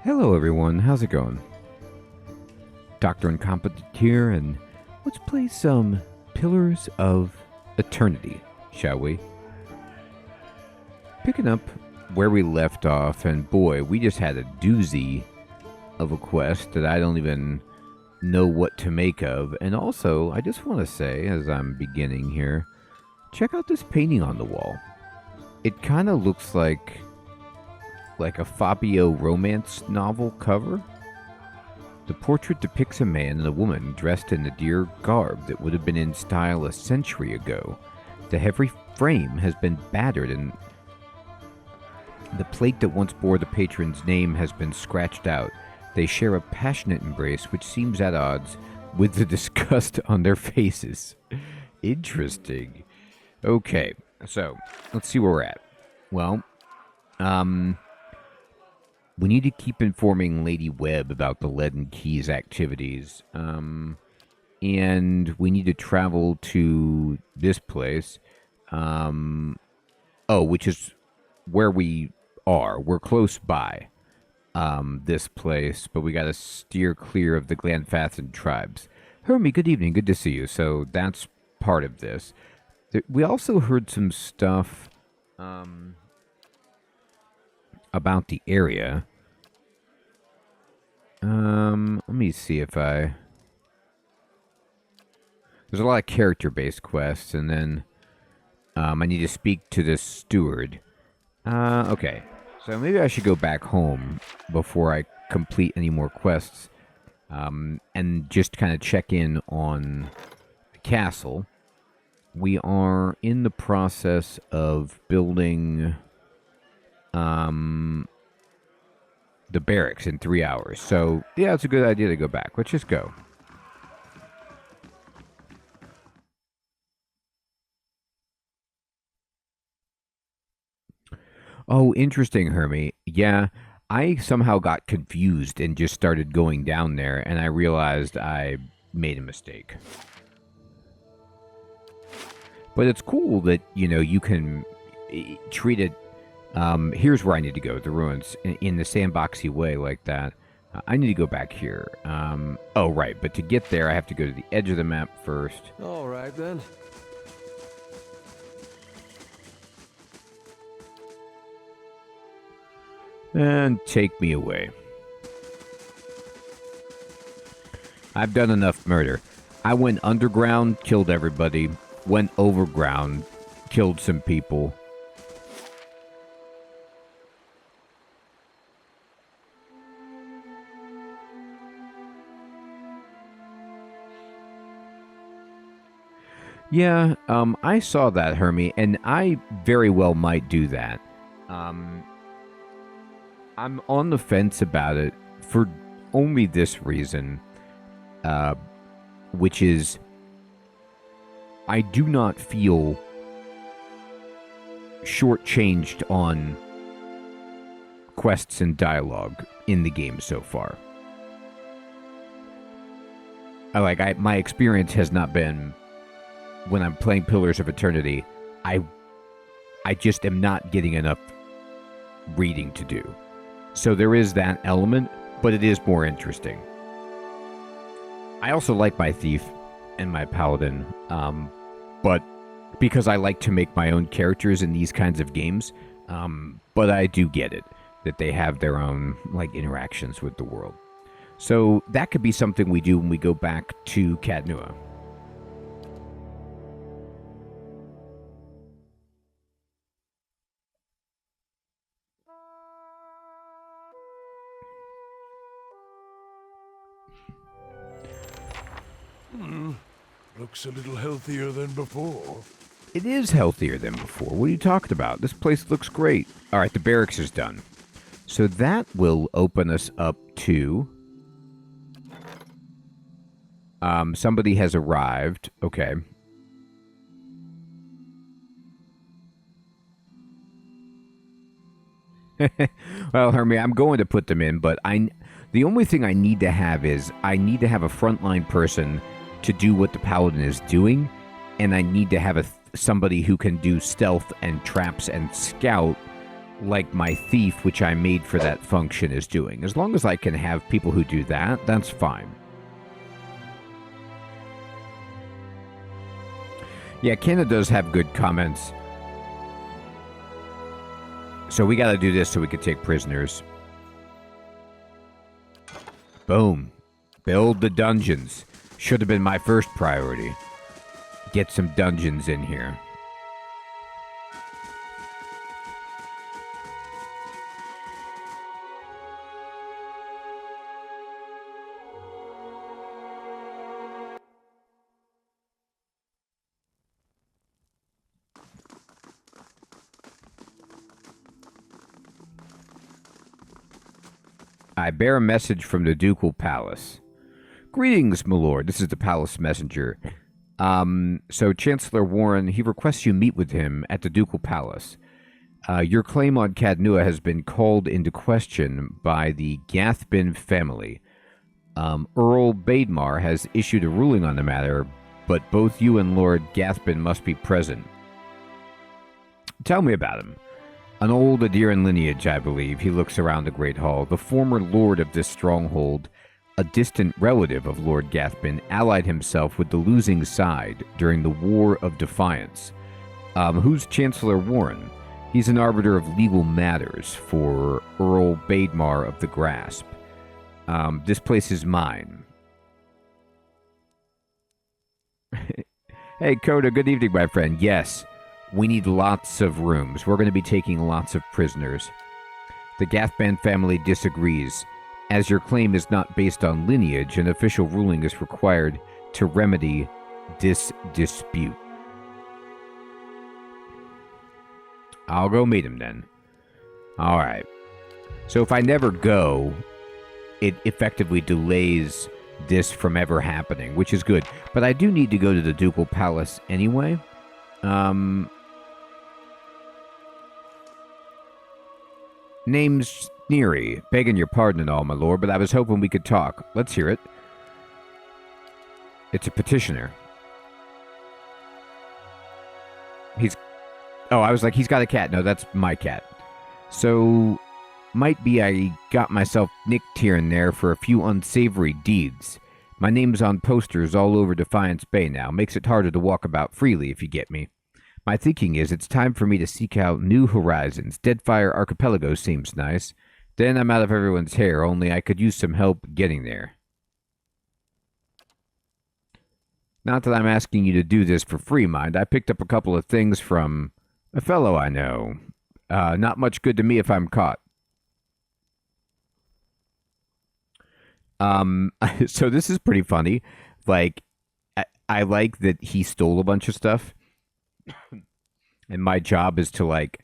Hello everyone, how's it going? Dr. Incompetent here, and let's play some Pillars of Eternity, shall we? Picking up where we left off, and boy, we just had a doozy of a quest that I don't even know what to make of. And also, I just want to say, as I'm beginning here, check out this painting on the wall. It kind of looks like a Fabio romance novel cover. The portrait depicts a man and a woman dressed in the dear garb that would have been in style a century ago. The heavy frame has been battered, and the plate that once bore the patron's name has been scratched out. They share a passionate embrace which seems at odds with the disgust on their faces. Interesting. Okay, so let's see where we're at. Well, we need to keep informing Lady Webb about the Leaden Keys activities. And we need to travel to this place. Which is where we are. We're close by this place, but we got to steer clear of the Glanfathan tribes. Hermie, good evening. Good to see you. So that's part of this. We also heard some stuff about the area. Let me see if there's a lot of character-based quests, and then I need to speak to this steward. Okay. So maybe I should go back home before I complete any more quests, and just kind of check in on the castle. We are in the process of building the barracks in 3 hours. So, yeah, it's a good idea to go back. Let's just go. Oh, interesting, Hermie. Yeah, I somehow got confused and just started going down there, and I realized I made a mistake. But it's cool that, you can treat it. Here's where I need to go, the ruins, in the sandboxy way like that. I need to go back here. Oh, right, but to get there, I have to go to the edge of the map first. All right, then. And take me away. I've done enough murder. I went underground, killed everybody. Went overground, killed some people. Yeah, I saw that, Hermie, and I very well might do that. I'm on the fence about it for only this reason, which is I do not feel shortchanged on quests and dialogue in the game so far. My experience has not been, when I'm playing Pillars of Eternity, I just am not getting enough reading to do. So there is that element, but it is more interesting. I also like my Thief and my Paladin, but because I like to make my own characters in these kinds of games, but I do get it, that they have their own interactions with the world. So that could be something we do when we go back to Cadnua. Looks a little healthier than before. It is healthier than before. What are you talking about? This place looks great. All right, the barracks is done. So that will open us up to... somebody has arrived. Okay. Well, Hermie, I'm going to put them in, but the only thing I need to have is I need to have a frontline person to do what the Paladin is doing, and I need to have somebody who can do stealth and traps and scout like my thief, which I made for that function, is doing. As long as I can have people who do that, that's fine. Yeah, Kenna does have good comments. So we got to do this so we can take prisoners. Boom. Build the dungeons. Should have been my first priority. Get some dungeons in here. I bear a message from the Ducal Palace. Greetings, my lord. This is the palace messenger. So Chancellor Warren, he requests you meet with him at the Ducal Palace. Your claim on Cadnua has been called into question by the Gathbin family. Earl Baidmar has issued a ruling on the matter, but both you and Lord Gathbin must be present. Tell me about him. An old Adiran lineage, I believe. He looks around the Great Hall. The former lord of this stronghold, a distant relative of Lord Gathbin, allied himself with the losing side during the War of Defiance. Who's Chancellor Warren? He's an arbiter of legal matters for Earl Baidmar of the Grasp. This place is mine. Hey, Coda, good evening, my friend. Yes, we need lots of rooms. We're going to be taking lots of prisoners. The Gathban family disagrees. As your claim is not based on lineage, an official ruling is required to remedy this dispute. I'll go meet him then. All right. So if I never go, it effectively delays this from ever happening, which is good. But I do need to go to the Ducal Palace anyway. Name's Sneery. Begging your pardon and all, my lord, but I was hoping we could talk. Let's hear it. It's a petitioner. I was like, he's got a cat. No, that's my cat. So, might be I got myself nicked here and there for a few unsavory deeds. My name's on posters all over Defiance Bay now. Makes it harder to walk about freely, if you get me. My thinking is it's time for me to seek out new horizons. Deadfire Archipelago seems nice. Then I'm out of everyone's hair, only I could use some help getting there. Not that I'm asking you to do this for free, mind. I picked up a couple of things from a fellow I know. Not much good to me if I'm caught. So this is pretty funny. Like, I like that he stole a bunch of stuff. And my job is to, like,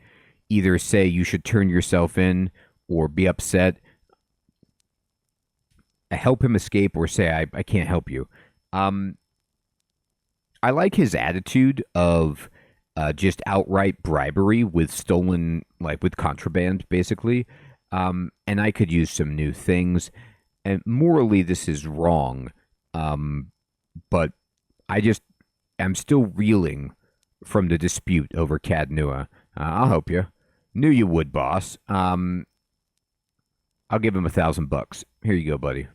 either say you should turn yourself in or be upset. I help him escape or say I can't help you. I like his attitude of just outright bribery with stolen, like with contraband, basically. And I could use some new things. And morally, this is wrong. But I'm still reeling from the dispute over Cadnua. I'll help you. Knew you would, boss. I'll give him $1,000. Here you go, buddy.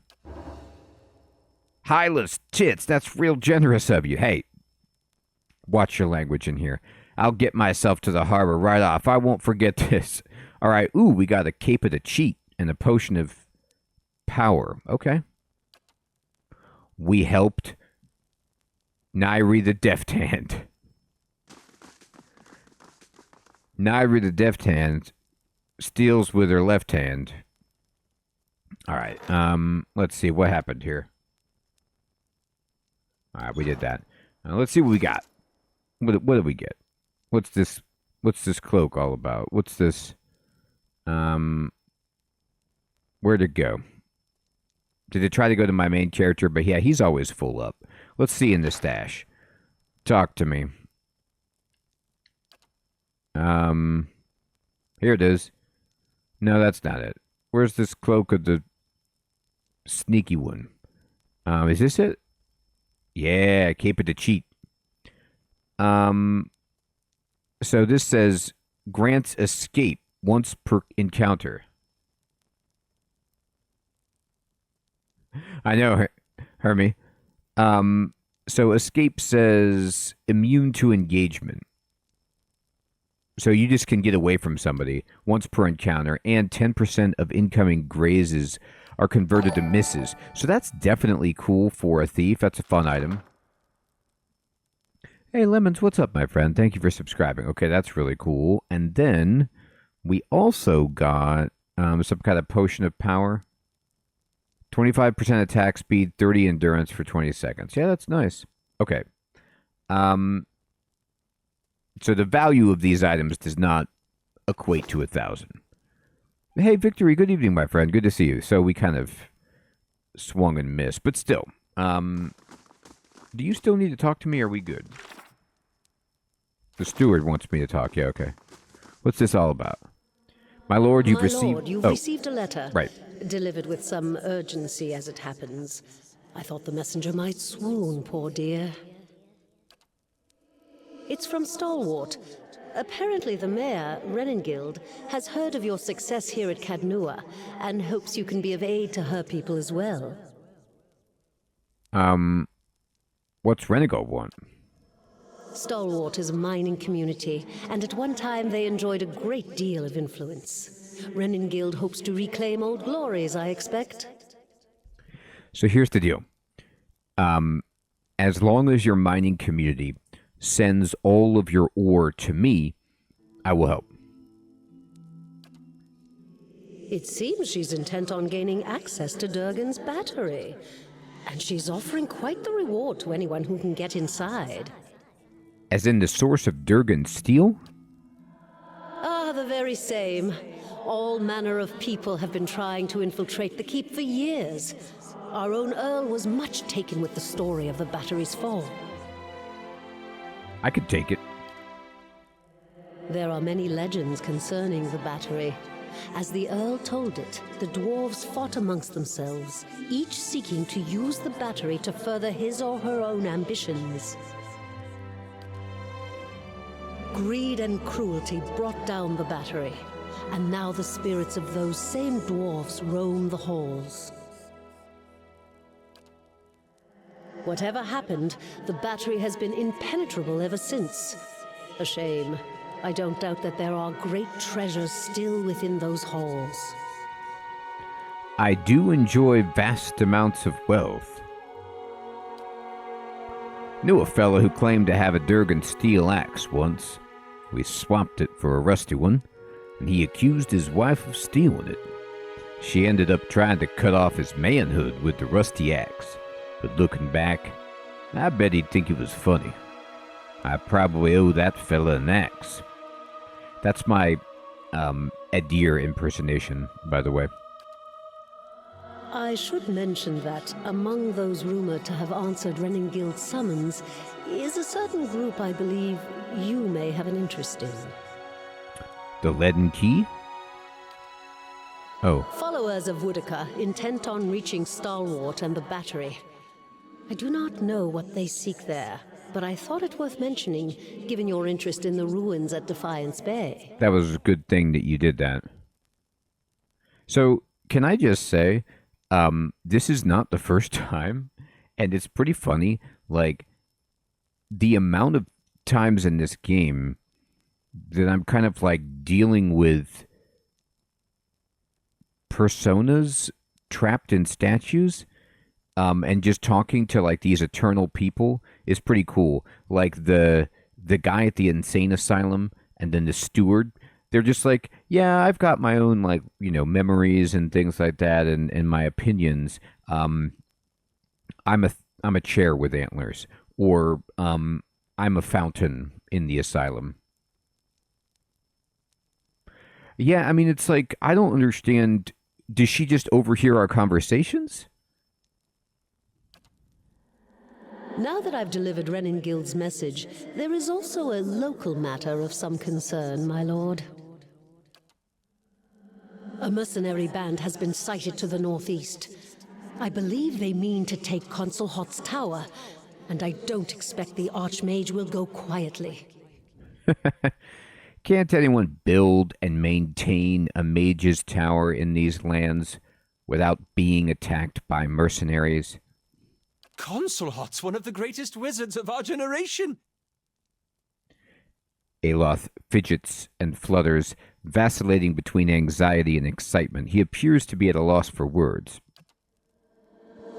Hylas tits, that's real generous of you. Hey, watch your language in here. I'll get myself to the harbor right off. I won't forget this. All right. Ooh, we got a cape of the cheat and a potion of power. Okay. We helped Nairi the Deft Hand. Nairi the Deft Hand steals with her left hand. All right. Let's see what happened here. All right, we did that. Let's see what we got. What did we get? What's this cloak all about? What's this? Where'd it go? Did it try to go to my main character? But yeah, he's always full up. Let's see in the stash. Talk to me. Here it is. No, that's not it. Where's this cloak of the sneaky one? Is this it? Yeah, cape of the cheat. So this says grants escape once per encounter. I know, Hermie. So escape says immune to engagement. So you just can get away from somebody once per encounter, and 10% of incoming grazes are converted to misses. So that's definitely cool for a thief. That's a fun item. Hey, Lemons, what's up, my friend? Thank you for subscribing. Okay, that's really cool. And then we also got some kind of potion of power. 25% attack speed, 30 endurance for 20 seconds. Yeah, that's nice. Okay. So the value of these items does not equate to 1,000. Hey, Victory, good evening, my friend. Good to see you. So we kind of swung and missed, but still. Do you still need to talk to me, or are we good? The steward wants me to talk. Yeah, okay. What's this all about? My lord, you've received a letter. Right. Delivered with some urgency, as it happens. I thought the messenger might swoon, poor dear. It's from Stalwart. Apparently the mayor, Renengild, has heard of your success here at Cadnua and hopes you can be of aid to her people as well. What's Renengild want? Stalwart is a mining community, and at one time they enjoyed a great deal of influence. Renengild hopes to reclaim old glories, I expect. So here's the deal. As long as your mining community sends all of your ore to me, I will help. It seems she's intent on gaining access to Durgan's battery. And she's offering quite the reward to anyone who can get inside. As in the source of Durgan's steel? Ah, the very same. All manner of people have been trying to infiltrate the keep for years. Our own Earl was much taken with the story of the battery's fall. I could take it. There are many legends concerning the battery. As the Earl told it, the dwarves fought amongst themselves, each seeking to use the battery to further his or her own ambitions. Greed and cruelty brought down the battery, and now the spirits of those same dwarves roam the halls. Whatever happened, the battery has been impenetrable ever since. A shame. I don't doubt that there are great treasures still within those halls. I do enjoy vast amounts of wealth. Knew a fellow who claimed to have a Durgan steel axe once. We swapped it for a rusty one, and he accused his wife of stealing it. She ended up trying to cut off his manhood with the rusty axe. But looking back, I bet he'd think it was funny. I probably owe that fella an axe. That's my Adir impersonation, by the way. I should mention that among those rumored to have answered Renengild's summons is a certain group I believe you may have an interest in. The Leaden Key? Oh. Followers of Woodica, intent on reaching Stalwart and the battery. I do not know what they seek there, but I thought it worth mentioning, given your interest in the ruins at Defiance Bay. That was a good thing that you did that. So, can I just say, this is not the first time, and it's pretty funny, like, the amount of times in this game that I'm kind of, like, dealing with personas trapped in statues. And just talking to like these eternal people is pretty cool. Like the guy at the insane asylum and then the steward, they're just like, yeah, I've got my own like, memories and things like that and my opinions. I'm a chair with antlers, or I'm a fountain in the asylum. Yeah, I mean, it's like, I don't understand. Does she just overhear our conversations? Now that I've delivered Renengild's message, there is also a local matter of some concern, my lord. A mercenary band has been sighted to the northeast. I believe they mean to take Consul Hot's tower, and I don't expect the Archmage will go quietly. Can't anyone build and maintain a mage's tower in these lands without being attacked by mercenaries? Consulhot's one of the greatest wizards of our generation. Aloth fidgets and flutters, vacillating between anxiety and excitement. He appears to be at a loss for words.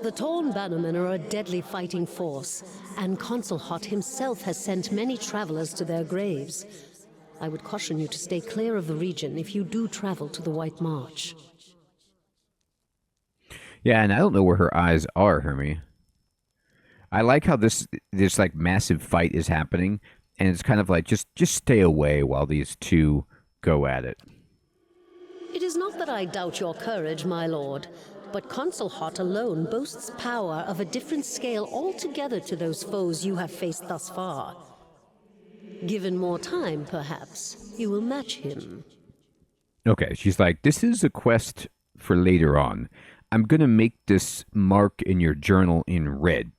The Torn Bannermen are a deadly fighting force, and Consulhot himself has sent many travelers to their graves. I would caution you to stay clear of the region if you do travel to the White March. Yeah, and I don't know where her eyes are, Hermie. I like how this like massive fight is happening, and it's kind of like just stay away while these two go at it. It is not that I doubt your courage, my lord, but Consulhot alone boasts power of a different scale altogether to those foes you have faced thus far. Given more time, perhaps, you will match him. Okay, she's like, this is a quest for later on. I'm going to make this mark in your journal in red.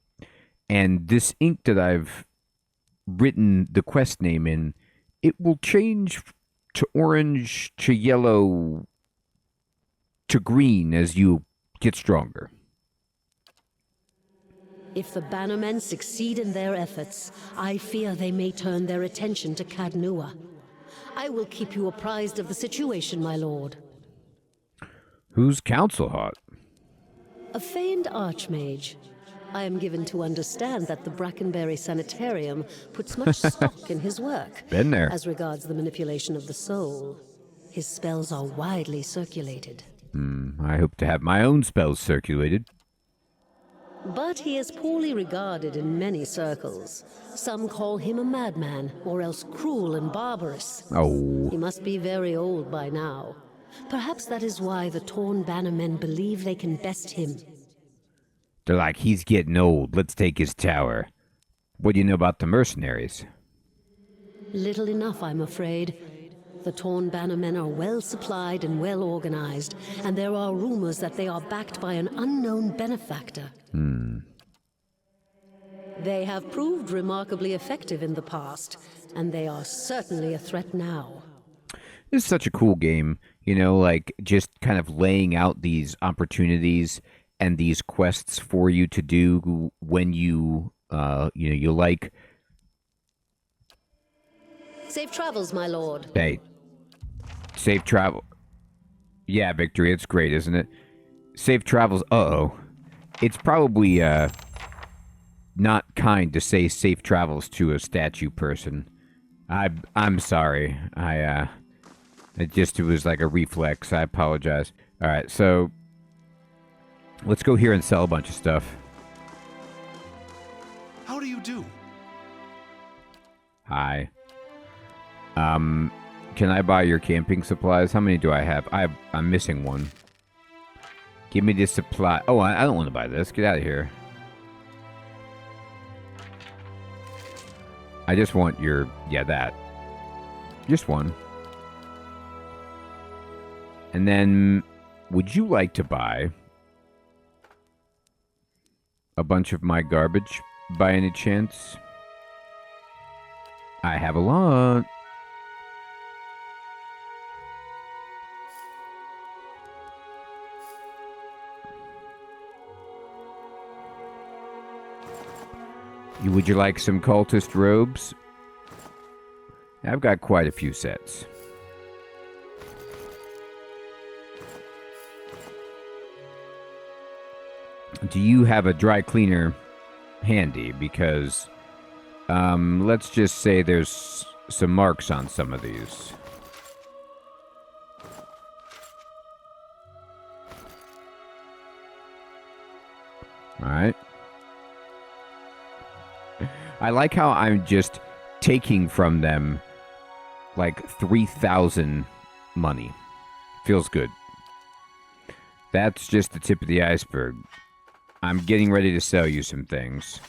And this ink that I've written the quest name in, it will change to orange, to yellow, to green as you get stronger. If the Bannermen succeed in their efforts, I fear they may turn their attention to Cadnua. I will keep you apprised of the situation, my lord. Who's Consulhot? A famed archmage. I am given to understand that the Brackenberry Sanitarium puts much stock in his work. Been there. As regards the manipulation of the soul. His spells are widely circulated. I hope to have my own spells circulated. But he is poorly regarded in many circles. Some call him a madman, or else cruel and barbarous. Oh. He must be very old by now. Perhaps that is why the Torn Bannermen believe they can best him. They're like, he's getting old. Let's take his tower. What do you know about the mercenaries? Little enough, I'm afraid. The Torn Bannermen are well supplied and well organized, and there are rumors that they are backed by an unknown benefactor. They have proved remarkably effective in the past, and they are certainly a threat now. This is such a cool game, you know, like just kind of laying out these opportunities and these quests for you to do when you like. Safe travels, my lord. Hey, safe travel. Yeah, Victory, it's great, isn't it? Safe travels. Uh-oh. It's probably not kind to say safe travels to a statue person. I'm sorry. It was like a reflex. I apologize. All right, so let's go here and sell a bunch of stuff. How do you do? Hi. Can I buy your camping supplies? How many do I have? I'm missing one. Give me this supply. Oh, I don't want to buy this. Get out of here. I just want your... Yeah, that. Just one. And then, would you like to buy a bunch of my garbage by any chance? I have a lot. Would you like some cultist robes? I've got quite a few sets. Do you have a dry cleaner handy? Because, let's just say there's some marks on some of these. Alright. I like how I'm just taking from them like 3,000 money. Feels good. That's just the tip of the iceberg. I'm getting ready to sell you some things.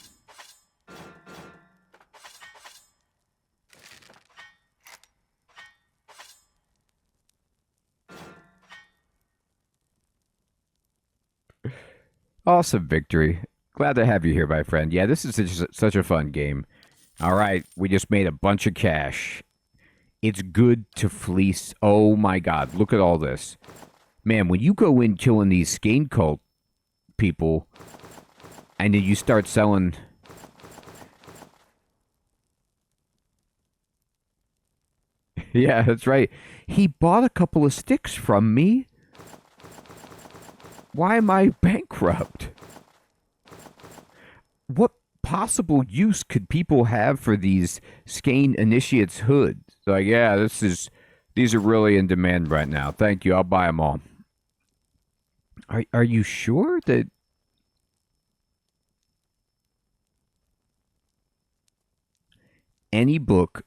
Awesome, Victory. Glad to have you here, my friend. Yeah, this is such a fun game. All right, we just made a bunch of cash. It's good to fleece. Oh my god, look at all this. Man, when you go in killing these Skane cult people, and then you start selling... Yeah, that's right. He bought a couple of sticks from me. Why am I bankrupt? What possible use could people have for these Skane Initiates hoods? Like, yeah, these are really in demand right now. Thank you. I'll buy them all. Are you sure that... Any book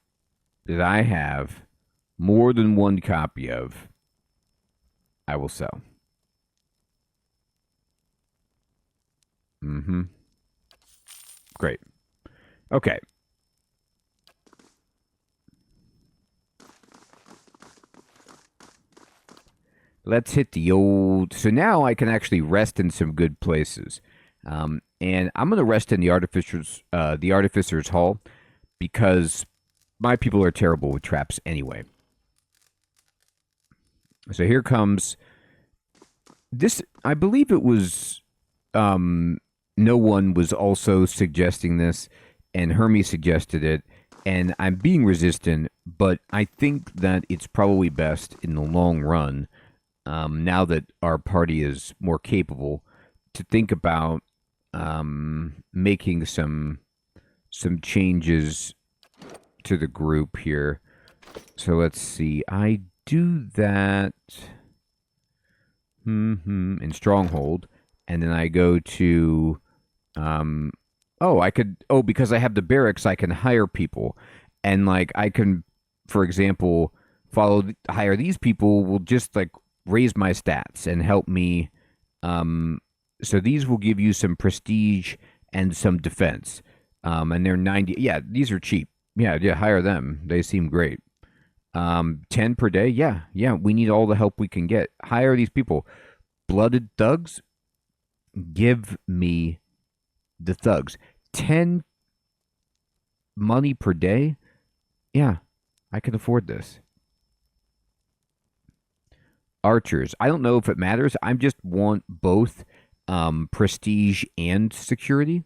that I have more than one copy of, I will sell. Mm-hmm. Great. Okay. Let's hit the old... So now I can actually rest in some good places. And I'm going to rest in the Artificer's Hall because my people are terrible with traps anyway. So here comes... This, I believe it was... no one was also suggesting this, and Hermes suggested it, and I'm being resistant, but I think that it's probably best in the long run, now that our party is more capable, to think about making some changes to the group here. So let's see. I do that in Stronghold, and then I go to because I have the barracks, I can hire people, and like I can, for example, hire these people will just like raise my stats and help me. So these will give you some prestige and some defense. And they're 90. Yeah, these are cheap. Yeah, hire them. They seem great. 10 per day. Yeah, we need all the help we can get. Hire these people. Blooded thugs. Give me the thugs. 10 money per day. Yeah, I can afford this. Archers. I don't know if it matters. I just want both prestige and security.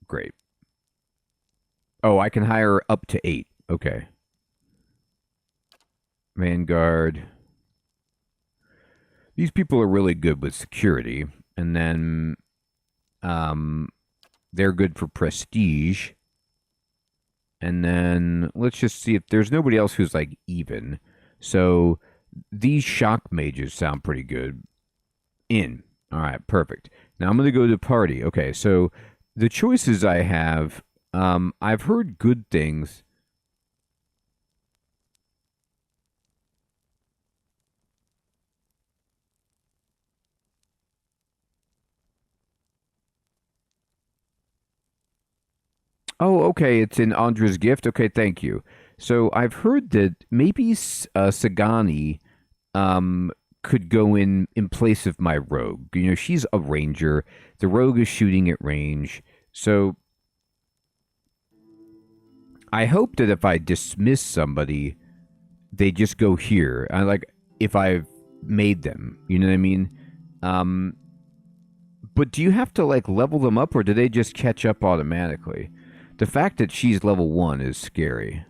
Great. Oh, I can hire up to 8. Okay. Vanguard. These people are really good with security. And then they're good for prestige. And then let's just see if there's nobody else who's like even. So these shock mages sound pretty good. In. All right, perfect. Now I'm going to go to party. Okay, so the choices I have, I've heard good things. Oh, okay, it's in Andra's gift. Okay, thank you. So I've heard that maybe Sagani could go in place of my rogue. You know, she's a ranger. The rogue is shooting at range. So I hope that if I dismiss somebody, they just go here. I like if I've made them. You know what I mean? But do you have to like level them up, or do they just catch up automatically? The fact that she's level 1 is scary.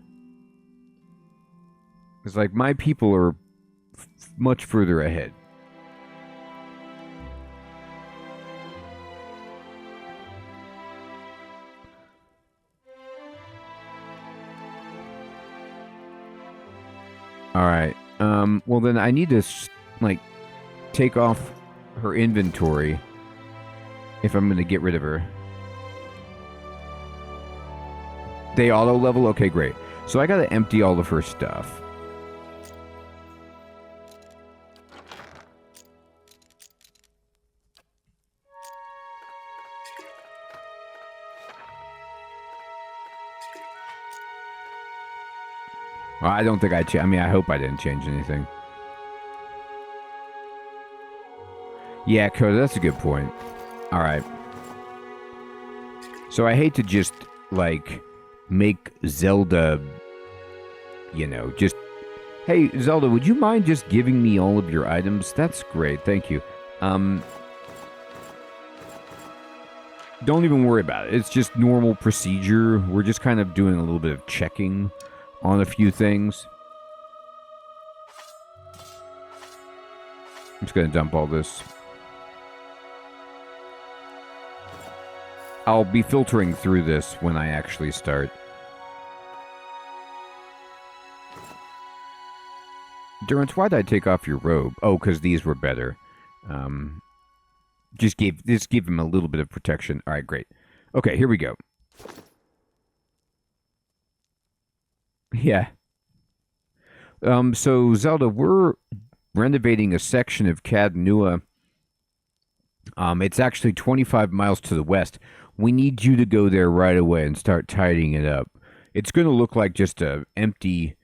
It's like my people are much further ahead. All right. Well, then I need to like take off her inventory if I'm going to get rid of her. They auto level? Okay, great. So I got to empty all of her stuff. Well, I don't think I mean, I hope I didn't change anything. Yeah, Coda, that's a good point. All right. So I hate to just, like, make Zelda just, hey, Zelda, would you mind just giving me all of your items? That's great. Thank you. Don't even worry about it. It's just normal procedure. We're just kind of doing a little bit of checking on a few things. I'm just going to dump all this. I'll be filtering through this when I actually start. Durance, why'd I take off your robe? Oh, because these were better. Just give him a little bit of protection. All right, great. Okay, here we go. Yeah. So Zelda, we're renovating a section of Cadnua. It's actually 25 miles to the west. We need you to go there right away and start tidying it up. It's going to look like just empty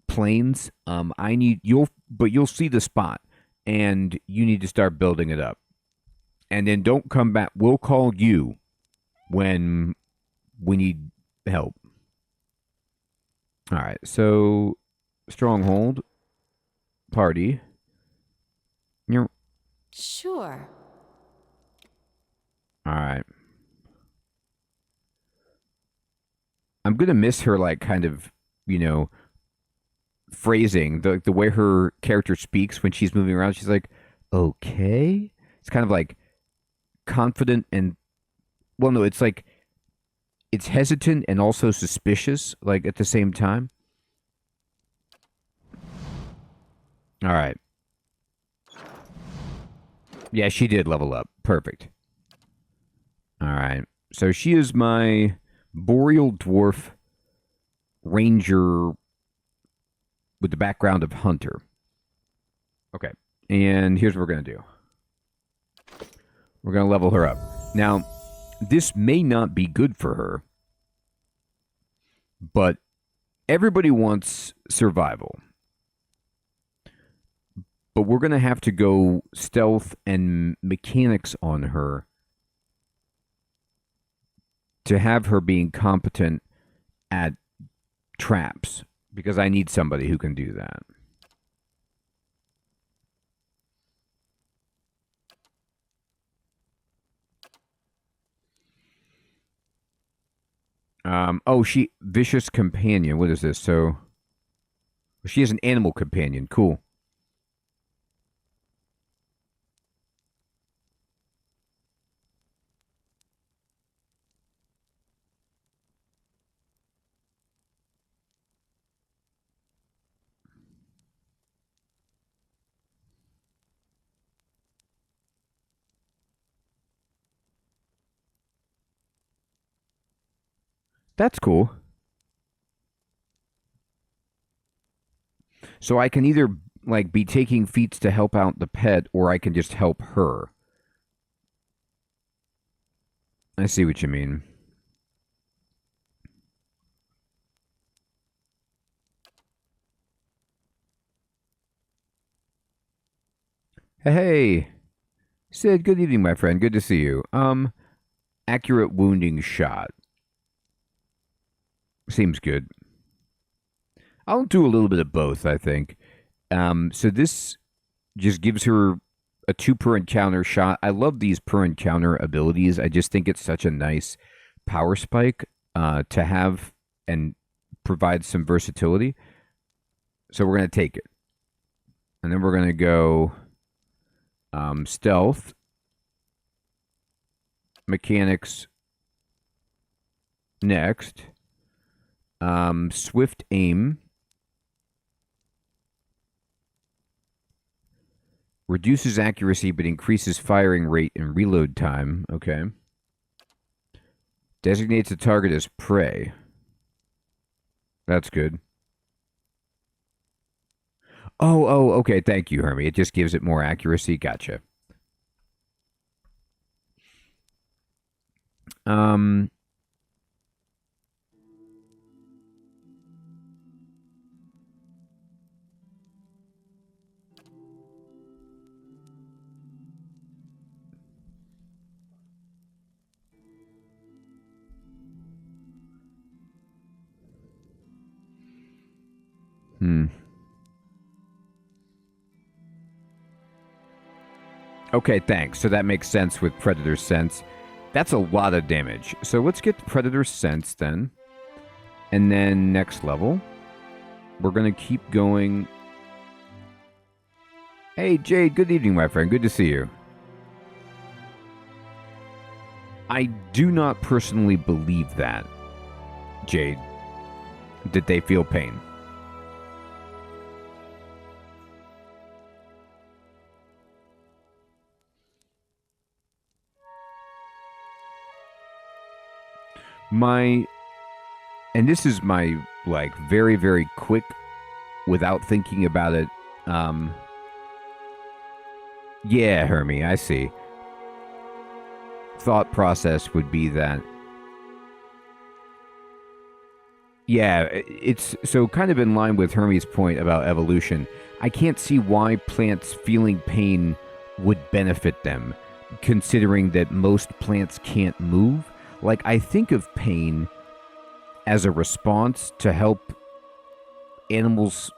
plains. You'll see the spot, and you need to start building it up. And then don't come back. We'll call you when we need help. All right, so stronghold, party. Sure. All right. I'm going to miss her, like, kind of, phrasing, the way her character speaks when she's moving around. She's like, okay. It's kind of like confident and, well, no, it's like, it's hesitant and also suspicious, like, at the same time. All right. Yeah, she did level up. Perfect. All right. So she is my Boreal Dwarf Ranger with the background of Hunter. Okay. And here's what we're going to do. We're going to level her up. Now, this may not be good for her, but everybody wants survival. But we're going to have to go stealth and mechanics on her to have her being competent at traps, because I need somebody who can do that. Vicious companion. What is this? So she is an animal companion. Cool. That's cool. So I can either like be taking feats to help out the pet, or I can just help her. I see what you mean. Hey, Sid, good evening, my friend. Good to see you. Accurate wounding shot. Seems good. I'll do a little bit of both, I think. So this just gives her a 2 per encounter shot. I love these per encounter abilities. I just think it's such a nice power spike to have and provide some versatility. So we're going to take it. And then we're going to go stealth, mechanics next, swift aim, reduces accuracy but increases firing rate and reload time. Okay. Designates a target as prey. That's good. Oh, okay. Thank you, Hermie. It just gives it more accuracy. Gotcha. Okay, thanks. So that makes sense with Predator's Sense. That's a lot of damage. So let's get Predator's Sense then. And then next level, we're going to keep going. Hey, Jade, good evening, my friend. Good to see you. I do not personally believe that, Jade, that they feel pain. And this is my, like, very, very quick, without thinking about it. Yeah, Hermie, I see. Thought process would be that, yeah, it's so kind of in line with Hermie's point about evolution. I can't see why plants feeling pain would benefit them, considering that most plants can't move. Like, I think of pain as a response to help animals,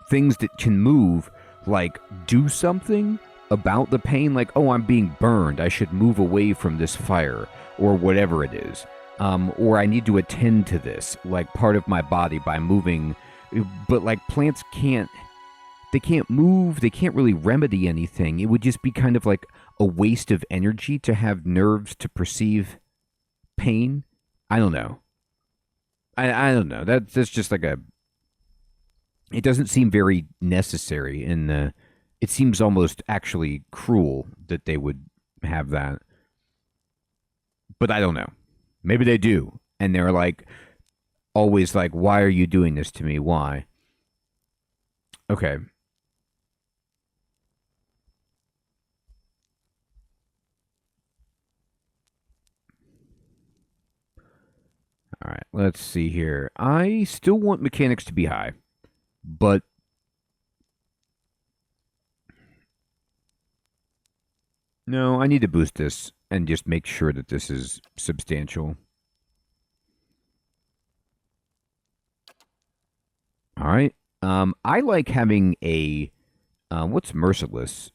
things that can move, like, do something about the pain. Like, oh, I'm being burned, I should move away from this fire, or whatever it is. Or I need to attend to this, like, part of my body by moving. But, like, plants can't move, they can't really remedy anything. It would just be kind of like a waste of energy to have nerves to perceive pain. I don't know. I don't know. That's just like a... It doesn't seem very necessary in the... It seems almost actually cruel that they would have that. But I don't know. Maybe they do. And they're like, always like, why are you doing this to me? Why? Okay. All right, let's see here. I still want mechanics to be high, but no, I need to boost this and just make sure that this is substantial. All right. I like having a what's merciless?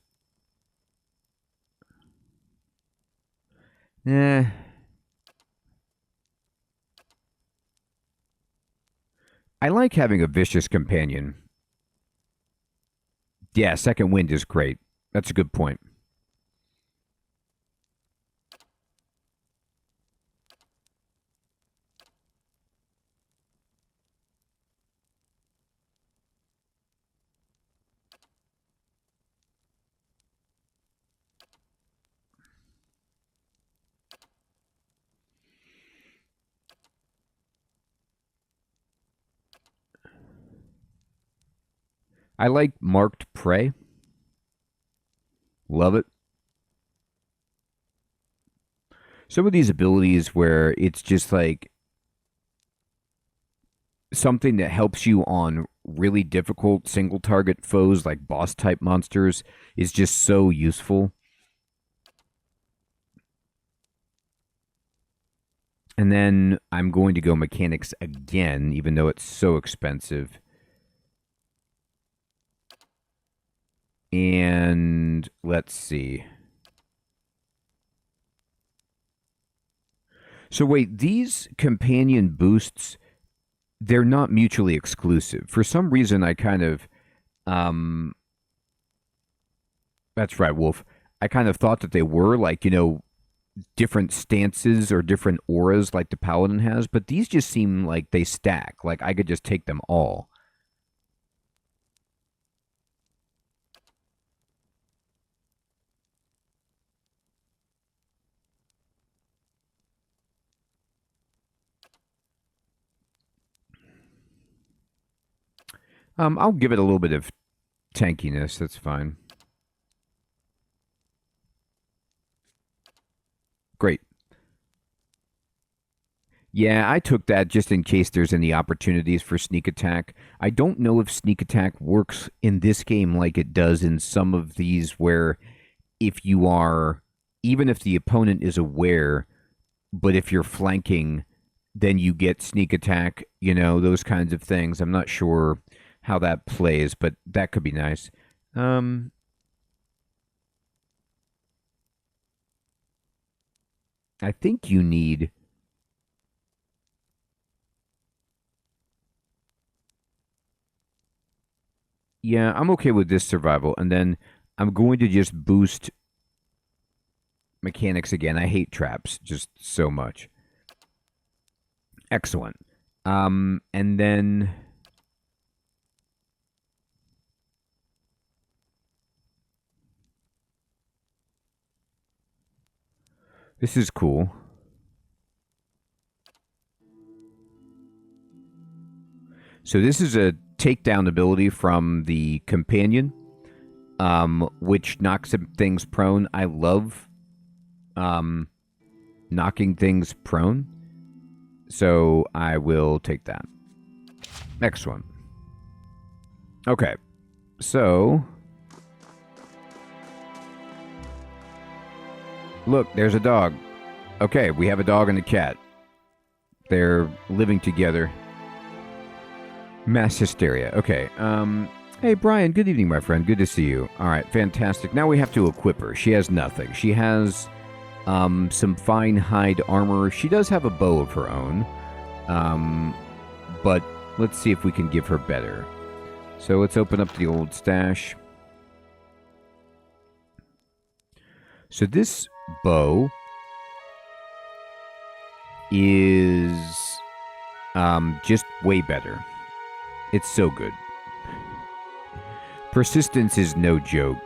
I like having a vicious companion. Yeah, second wind is great. That's a good point. I like marked prey. Love it. Some of these abilities where it's just like something that helps you on really difficult single target foes like boss type monsters is just so useful. And then I'm going to go mechanics again, even though it's so expensive. And let's see. So wait, these companion boosts, they're not mutually exclusive. For some reason, I kind of, that's right, Wolf. I kind of thought that they were, like, you know, different stances or different auras like the Paladin has, but these just seem like they stack. Like, I could just take them all. I'll give it a little bit of tankiness. That's fine. Great. Yeah, I took that just in case there's any opportunities for sneak attack. I don't know if sneak attack works in this game like it does in some of these where if you are, even if the opponent is aware, but if you're flanking, then you get sneak attack, you know, those kinds of things. I'm not sure. how that plays, but that could be nice. I think you need... Yeah, I'm okay with this survival. And then I'm going to just boost mechanics again. I hate traps just so much. Excellent. And then... This is cool. So this is a takedown ability from the companion, which knocks things prone. I love knocking things prone, so I will take that. Next one. Okay, so... Look, there's a dog. Okay, we have a dog and a cat. They're living together. Mass hysteria. Okay. Hey, Brian. Good evening, my friend. Good to see you. All right. Fantastic. Now we have to equip her. She has nothing. She has some fine hide armor. She does have a bow of her own. But let's see if we can give her better. So let's open up the old stash. So this bow is just way better. It's so good. Persistence is no joke.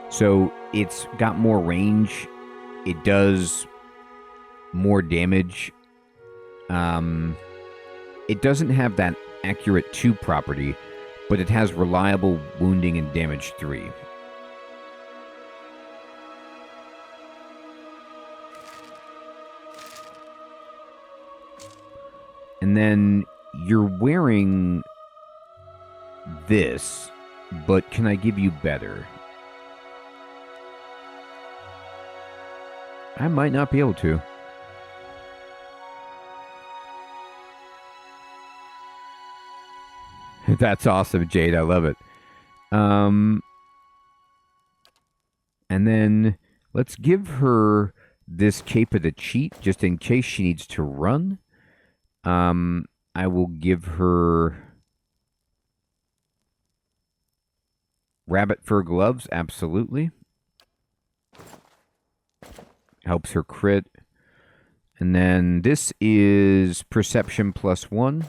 So it's got more range. It does more damage. It doesn't have that accurate 2 property, but it has reliable wounding and damage 3. And then you're wearing this, but can I give you better? I might not be able to. That's awesome, Jade. I love it. And then let's give her this Cape of the Cheat, just in case she needs to run. I will give her rabbit fur gloves, absolutely. Helps her crit. And then this is perception +1.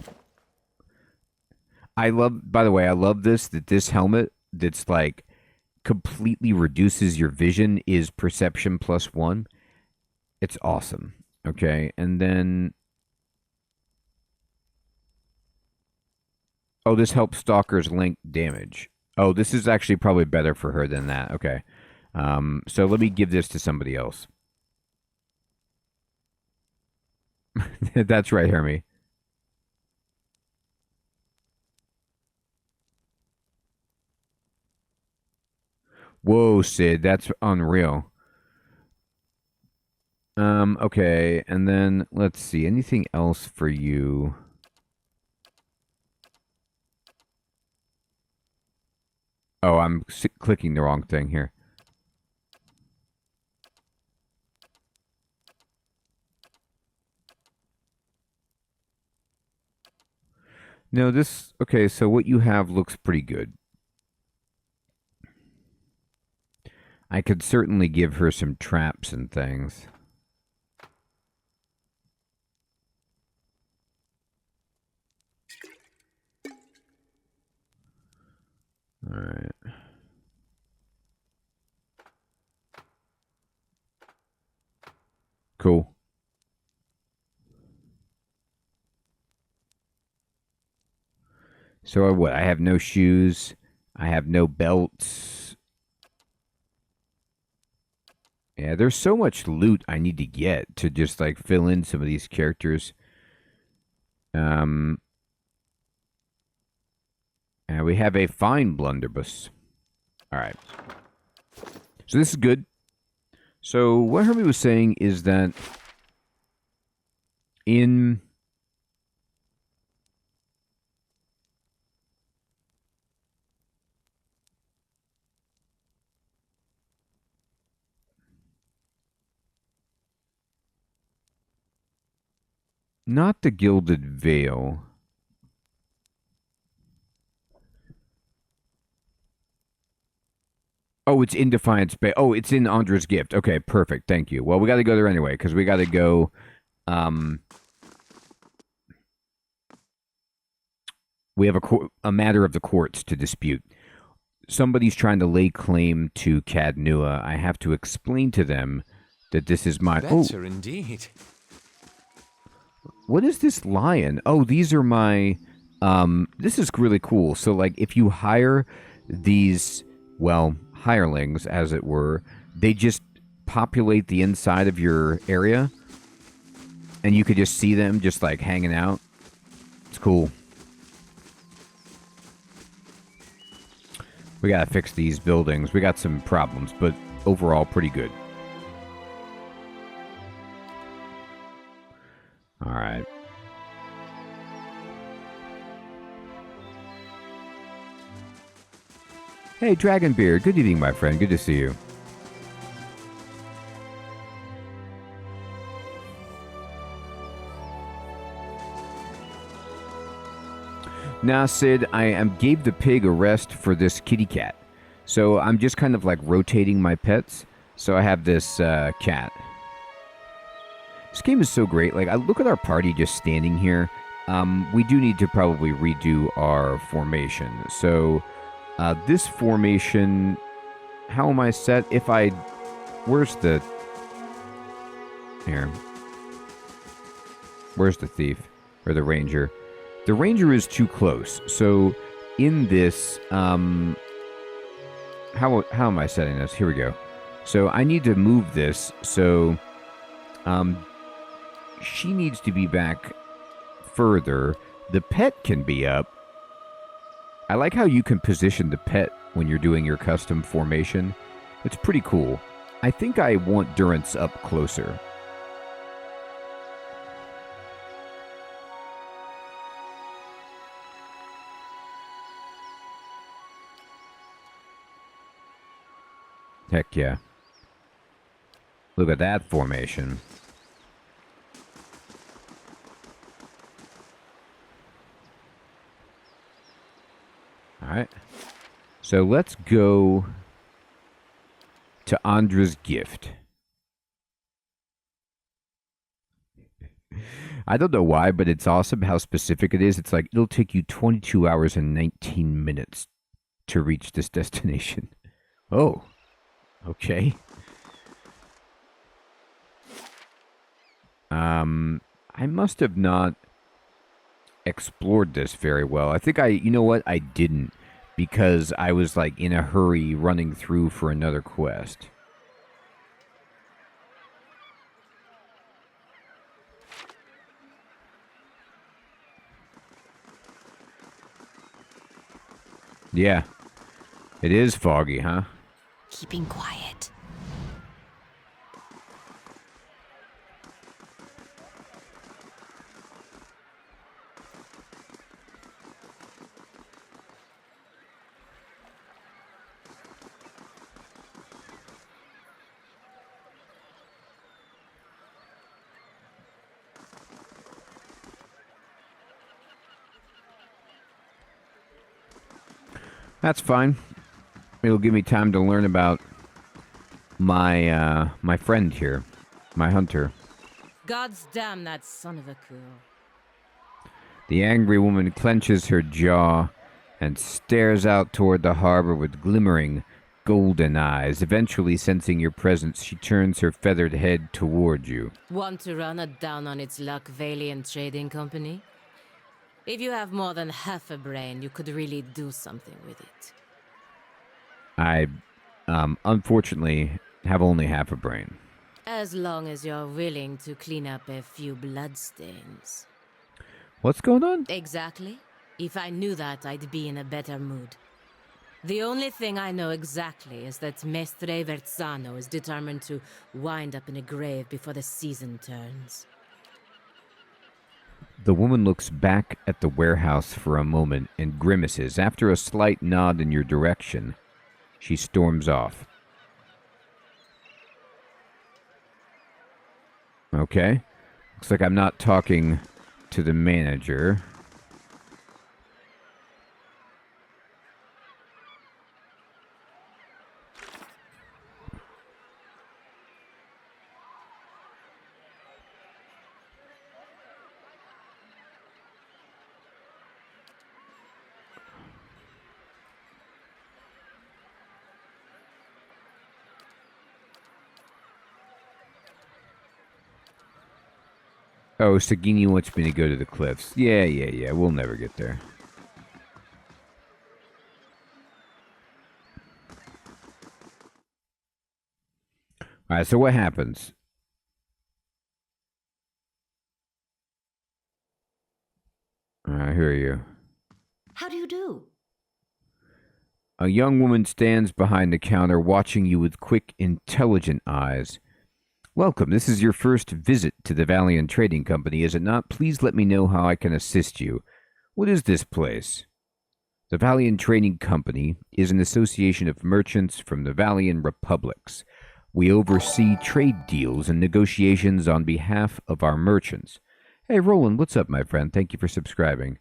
I love, by the way, I love this, that this helmet that's like completely reduces your vision is perception +1. It's awesome. Okay, and then... Oh, this helps stalkers link damage. Oh, this is actually probably better for her than that. Okay. So let me give this to somebody else. That's right, Hermie. Whoa, Sid, that's unreal. Okay, and then let's see. Anything else for you? Oh, I'm clicking the wrong thing here. No, this... Okay, so what you have looks pretty good. I could certainly give her some traps and things. All right. Cool. So what? I have no shoes. I have no belts. Yeah, there's so much loot I need to get to just like fill in some of these characters. And we have a fine blunderbuss. All right. So this is good. So what Hermie was saying is that in Not the Gilded Veil. Oh, it's in Defiance Bay. Oh, it's in Andra's Gift. Okay, perfect. Thank you. Well, we got to go there anyway, because we got to go... we have a matter of the courts to dispute. Somebody's trying to lay claim to Cadnua. I have to explain to them that this is my... Better indeed. What is this lion? Oh, these are my... this is really cool. So, like, if you hire these, well, hirelings, as it were, they just populate the inside of your area, and you could just see them just, like, hanging out. It's cool. We gotta fix these buildings. We got some problems, but overall pretty good. All right. Hey, Dragonbeard. Good evening, my friend. Good to see you. Nah, Sid, I gave the pig a rest for this kitty cat. So I'm just kind of like rotating my pets. So I have this cat. This game is so great. Like, I look at our party just standing here. We do need to probably redo our formation. So this formation, how am I set? If I, where's the, here. Where's the thief? Or the ranger? The ranger is too close. So in this, how am I setting this? Here we go. So I need to move this. So she needs to be back further. The pet can be up. I like how you can position the pet when you're doing your custom formation. It's pretty cool. I think I want Durance up closer. Heck yeah. Look at that formation. Alright. So let's go to Andra's Gift. I don't know why, but it's awesome how specific it is. It's like, it'll take you 22 hours and 19 minutes to reach this destination. Oh. Okay. I must have not explored this very well. I think you know what? I didn't, because I was like in a hurry running through for another quest. Yeah. It is foggy, huh? Keeping quiet. That's fine. It'll give me time to learn about my my friend here, my hunter. God's damn that son of a cool. The angry woman clenches her jaw and stares out toward the harbor with glimmering, golden eyes. Eventually, sensing your presence, she turns her feathered head toward you. Want to run it down on its luck, Valiant Trading Company? If you have more than half a brain, you could really do something with it. I, unfortunately, have only half a brain. As long as you're willing to clean up a few bloodstains. What's going on? Exactly. If I knew that, I'd be in a better mood. The only thing I know exactly is that Mestre Verzano is determined to wind up in a grave before the season turns. The woman looks back at the warehouse for a moment and grimaces. After a slight nod in your direction, she storms off. Okay. Looks like I'm not talking to the manager. Oh, Sagini wants me to go to the cliffs. Yeah. We'll never get there. Alright, so what happens? I hear you. How do you do? A young woman stands behind the counter watching you with quick, intelligent eyes. Welcome. This is your first visit to the Valiant Trading Company, is it not? Please let me know how I can assist you. What is this place? The Valiant Trading Company is an association of merchants from the Valiant Republics. We oversee trade deals and negotiations on behalf of our merchants. Hey, Roland, what's up, my friend? Thank you for subscribing.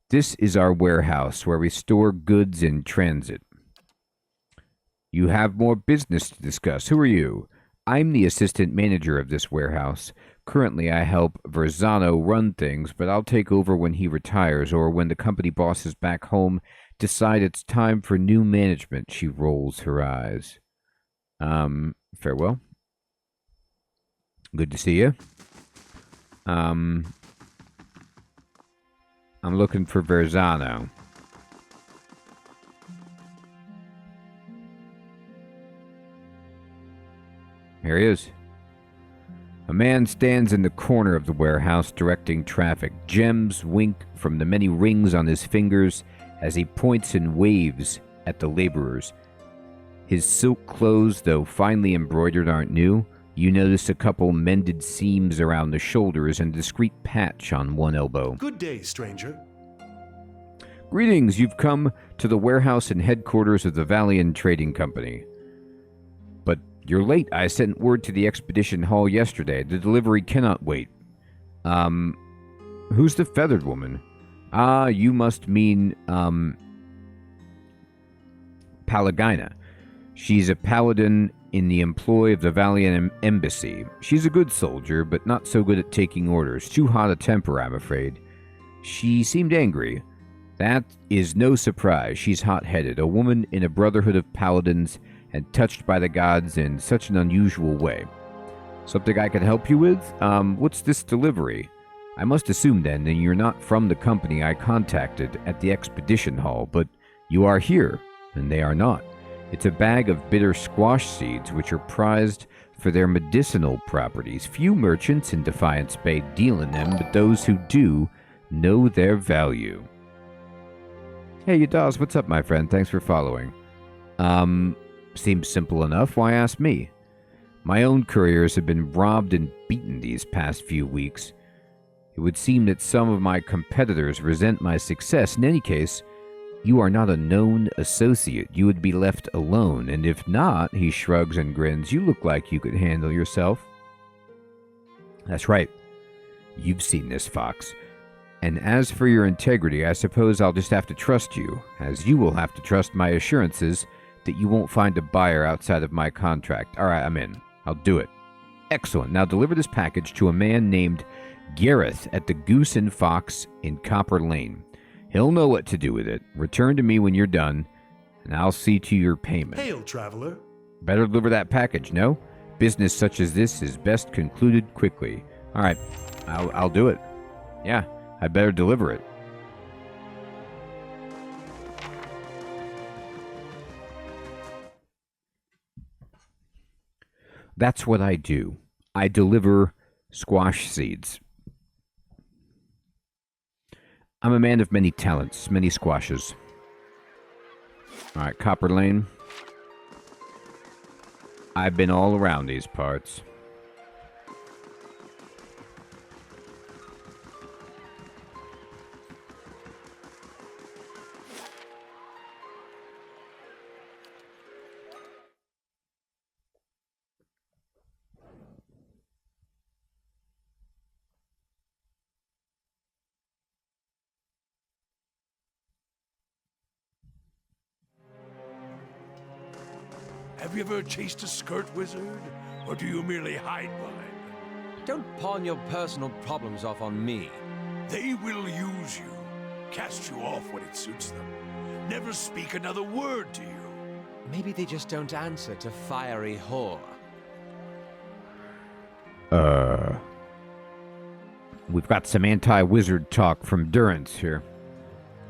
This is our warehouse where we store goods in transit. You have more business to discuss. Who are you? I'm the assistant manager of this warehouse. Currently, I help Verzano run things, but I'll take over when he retires or when the company bosses back home decide it's time for new management. She rolls her eyes. Farewell. Good to see you. I'm looking for Verzano. Here he is. A man stands in the corner of the warehouse directing traffic. Gems wink from the many rings on his fingers as he points and waves at the laborers. His silk clothes, though finely embroidered, aren't new. You notice a couple mended seams around the shoulders and a discreet patch on one elbow. Good day, stranger. Greetings, you've come to the warehouse and headquarters of the Valiant Trading Company. But you're late. I sent word to the expedition hall yesterday. The delivery cannot wait. Who's the feathered woman? Ah, you must mean, Palagina. She's a paladin in the employ of the Valiant Embassy. She's a good soldier, but not so good at taking orders. Too hot a temper, I'm afraid. She seemed angry. That is no surprise. She's hot-headed, a woman in a brotherhood of paladins, and touched by the gods in such an unusual way. Something I can help you with? What's this delivery? I must assume, then, that you're not from the company I contacted at the expedition hall, but you are here, and they are not. It's a bag of bitter squash seeds, which are prized for their medicinal properties. Few merchants in Defiance Bay deal in them, but those who do know their value. Hey, Yadaz, what's up, my friend? Thanks for following. Seems simple enough. Why ask me? My own couriers have been robbed and beaten these past few weeks. It would seem that some of my competitors resent my success. In any case, you are not a known associate. You would be left alone, and if not, he shrugs and grins, you look like you could handle yourself. That's right. You've seen this, Fox. And as for your integrity, I suppose I'll just have to trust you, as you will have to trust my assurances that you won't find a buyer outside of my contract. All right, I'm in. I'll do it. Excellent. Now deliver this package to a man named Gareth at the Goose and Fox in Copper Lane. He'll know what to do with it. Return to me when you're done, and I'll see to your payment. Hail, traveler. Better deliver that package, no? Business such as this is best concluded quickly. All right, I'll do it. Yeah, I better deliver it. That's what I do. I deliver squash seeds. I'm a man of many talents, many squashes. All right, Copper Lane. I've been all around these parts. Have you ever chased a skirt wizard? Or do you merely hide behind? Don't pawn your personal problems off on me. They will use you, cast you off when it suits them. Never speak another word to you. Maybe they just don't answer to fiery whore. We've got some anti-wizard talk from Durance here.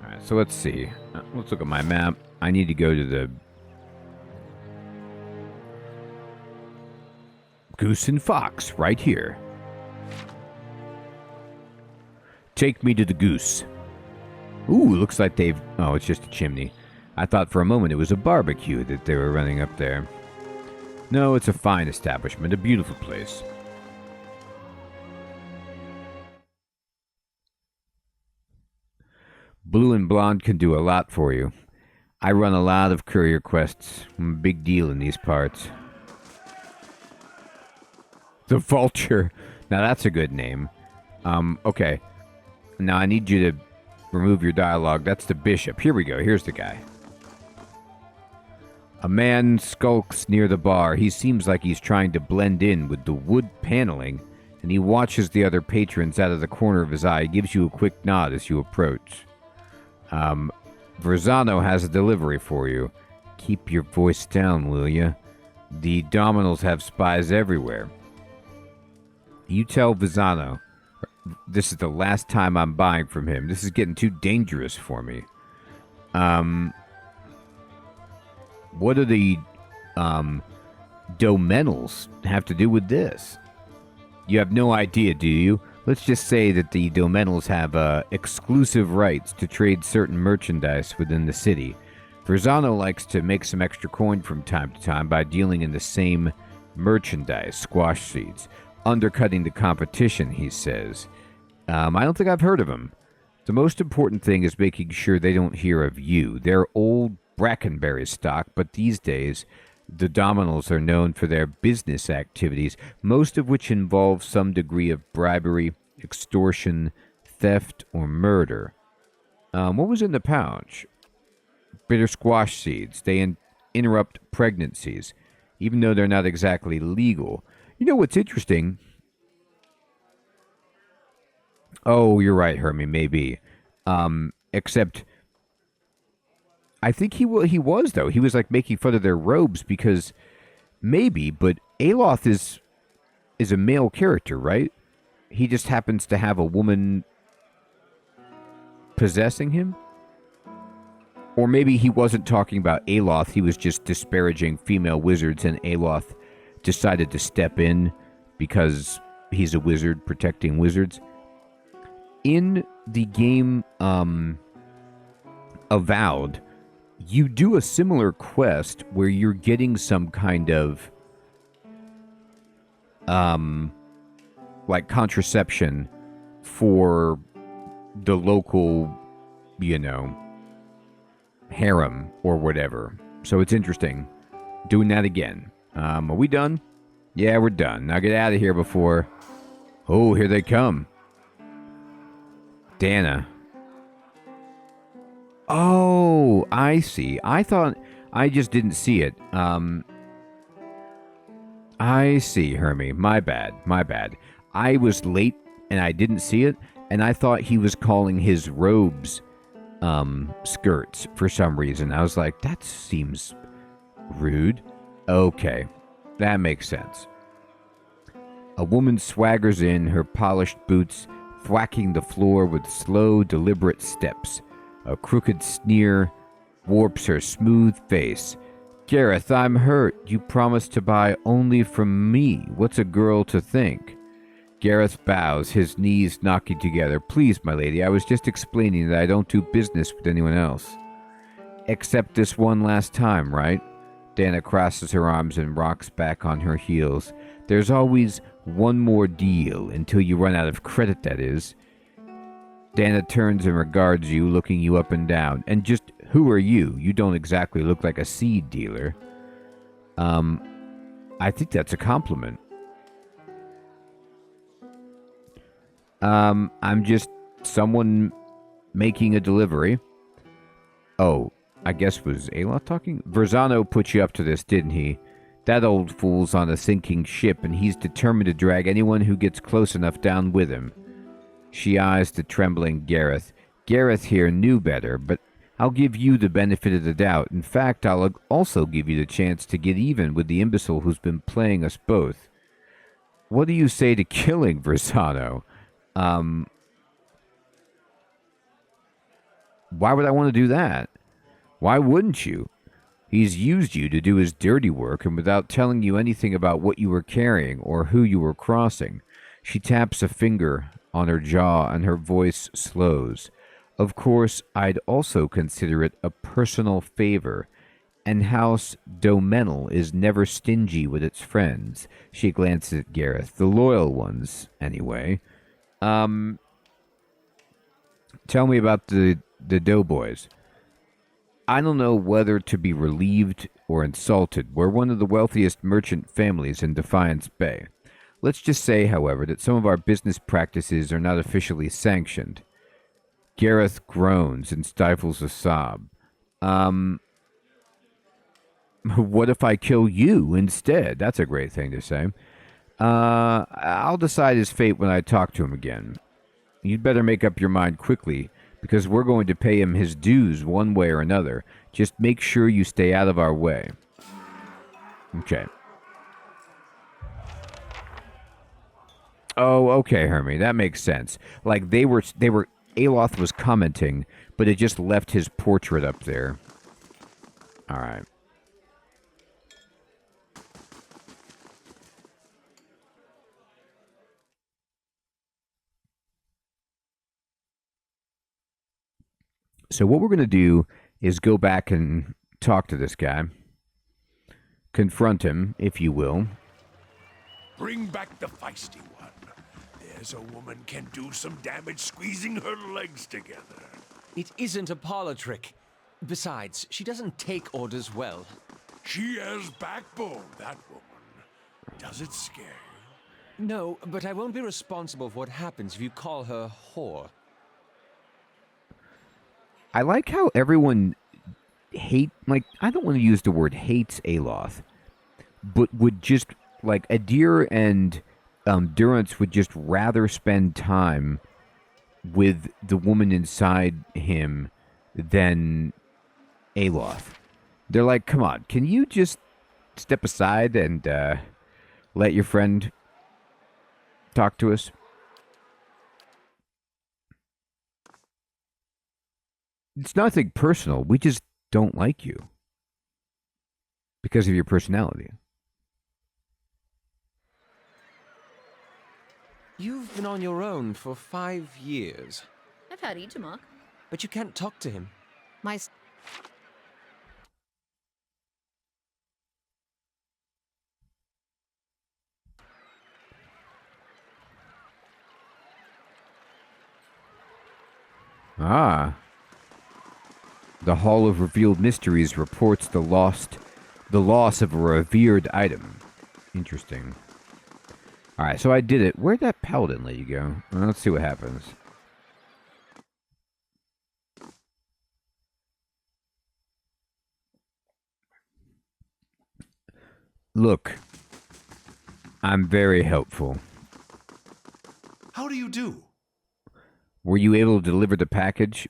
Alright, so let's see. Let's look at my map. I need to go to the Goose and Fox, right here. Take me to the Goose. Ooh, looks like they've... Oh, it's just a chimney. I thought for a moment it was a barbecue that they were running up there. No, it's a fine establishment, a beautiful place. Blue and Blonde can do a lot for you. I run a lot of courier quests. I'm a big deal in these parts. The Vulture. Now that's a good name. Okay. Now I need you to remove your dialogue. That's the bishop. Here we go. Here's the guy. A man skulks near the bar. He seems like he's trying to blend in with the wood paneling, and he watches the other patrons out of the corner of his eye. He gives you a quick nod as you approach. Verzano has a delivery for you. Keep your voice down, will ya? The Dominals have spies everywhere. You tell Verzano this is the last time I'm buying from him. This is getting too dangerous for me. What do the Dominals have to do with this? You have no idea, do you? Let's just say that the Dominals have exclusive rights to trade certain merchandise within the city. Verzano likes to make some extra coin from time to time by dealing in the same merchandise, squash seeds, undercutting the competition, he says. I don't think I've heard of him. The most important thing is making sure they don't hear of you. They're old Brackenberry stock, but these days the Dominals are known for their business activities, most of which involve some degree of bribery, extortion, theft, or murder. What was in the pouch? Bitter squash seeds. They interrupt pregnancies, even though they're not exactly legal. You know what's interesting? Oh, you're right, Hermie, maybe. Except... I think he was, though. He was, like, making fun of their robes because... Maybe, but Aloth is a male character, right? He just happens to have a woman possessing him? Or maybe he wasn't talking about Aloth. He was just disparaging female wizards, and Aloth decided to step in because he's a wizard protecting wizards. In the game Avowed... You do a similar quest where you're getting some kind of, like contraception for the local, harem or whatever. So it's interesting. Doing that again. Are we done? Yeah, we're done. Now get out of here before... Oh, here they come. Dana. Oh, I see. I thought... I just didn't see it. I see, Hermie. My bad. I was late and I didn't see it, and I thought he was calling his robes skirts for some reason. I was like, that seems rude. Okay, that makes sense. A woman swaggers in, her polished boots thwacking the floor with slow, deliberate steps. A crooked sneer warps her smooth face. Gareth, I'm hurt. You promised to buy only from me. What's a girl to think? Gareth bows, his knees knocking together. Please, my lady, I was just explaining that I don't do business with anyone else. Except this one last time, right? Dana crosses her arms and rocks back on her heels. There's always one more deal, until you run out of credit, that is. Dana turns and regards you, looking you up and down. And just, who are you? You don't exactly look like a seed dealer. I think that's a compliment. I'm just someone making a delivery. Oh, I guess was Aloth talking? Verzano put you up to this, didn't he? That old fool's on a sinking ship, and he's determined to drag anyone who gets close enough down with him. She eyes the trembling Gareth. Gareth here knew better, but I'll give you the benefit of the doubt. In fact, I'll also give you the chance to get even with the imbecile who's been playing us both. What do you say to killing Versano? Why would I want to do that? Why wouldn't you? He's used you to do his dirty work, and without telling you anything about what you were carrying or who you were crossing. She taps a finger on her jaw, and her voice slows. Of course, I'd also consider it a personal favor, and House Domenel is never stingy with its friends. She glances at Gareth. The loyal ones, anyway. Tell me about the Doughboys. I don't know whether to be relieved or insulted. We're one of the wealthiest merchant families in Defiance Bay. Let's just say, however, that some of our business practices are not officially sanctioned. Gareth groans and stifles a sob. What if I kill you instead? That's a great thing to say. I'll decide his fate when I talk to him again. You'd better make up your mind quickly, because we're going to pay him his dues one way or another. Just make sure you stay out of our way. Okay. Oh, okay, Hermie. That makes sense. Like, Aloth was commenting, but it just left his portrait up there. All right. So what we're going to do is go back and talk to this guy. Confront him, if you will. Bring back the feisty one. There's a woman can do some damage squeezing her legs together. It isn't a parlor trick. Besides, she doesn't take orders well. She has backbone, that woman. Does it scare you? No, but I won't be responsible for what happens if you call her whore. I like how everyone I don't want to use the word hates Aloth, but would just, like, Adir and Durance would just rather spend time with the woman inside him than Aloth. They're like, come on, can you just step aside and let your friend talk to us? It's nothing personal. We just don't like you because of your personality. You've been on your own for 5 years. I've had Itamok. But you can't talk to him. My... Ah. The Hall of Revealed Mysteries reports the loss of a revered item. Interesting. Alright, so I did it. Where'd that paladin lady go? Well, let's see what happens. Look, I'm very helpful. How do you do? Were you able to deliver the package?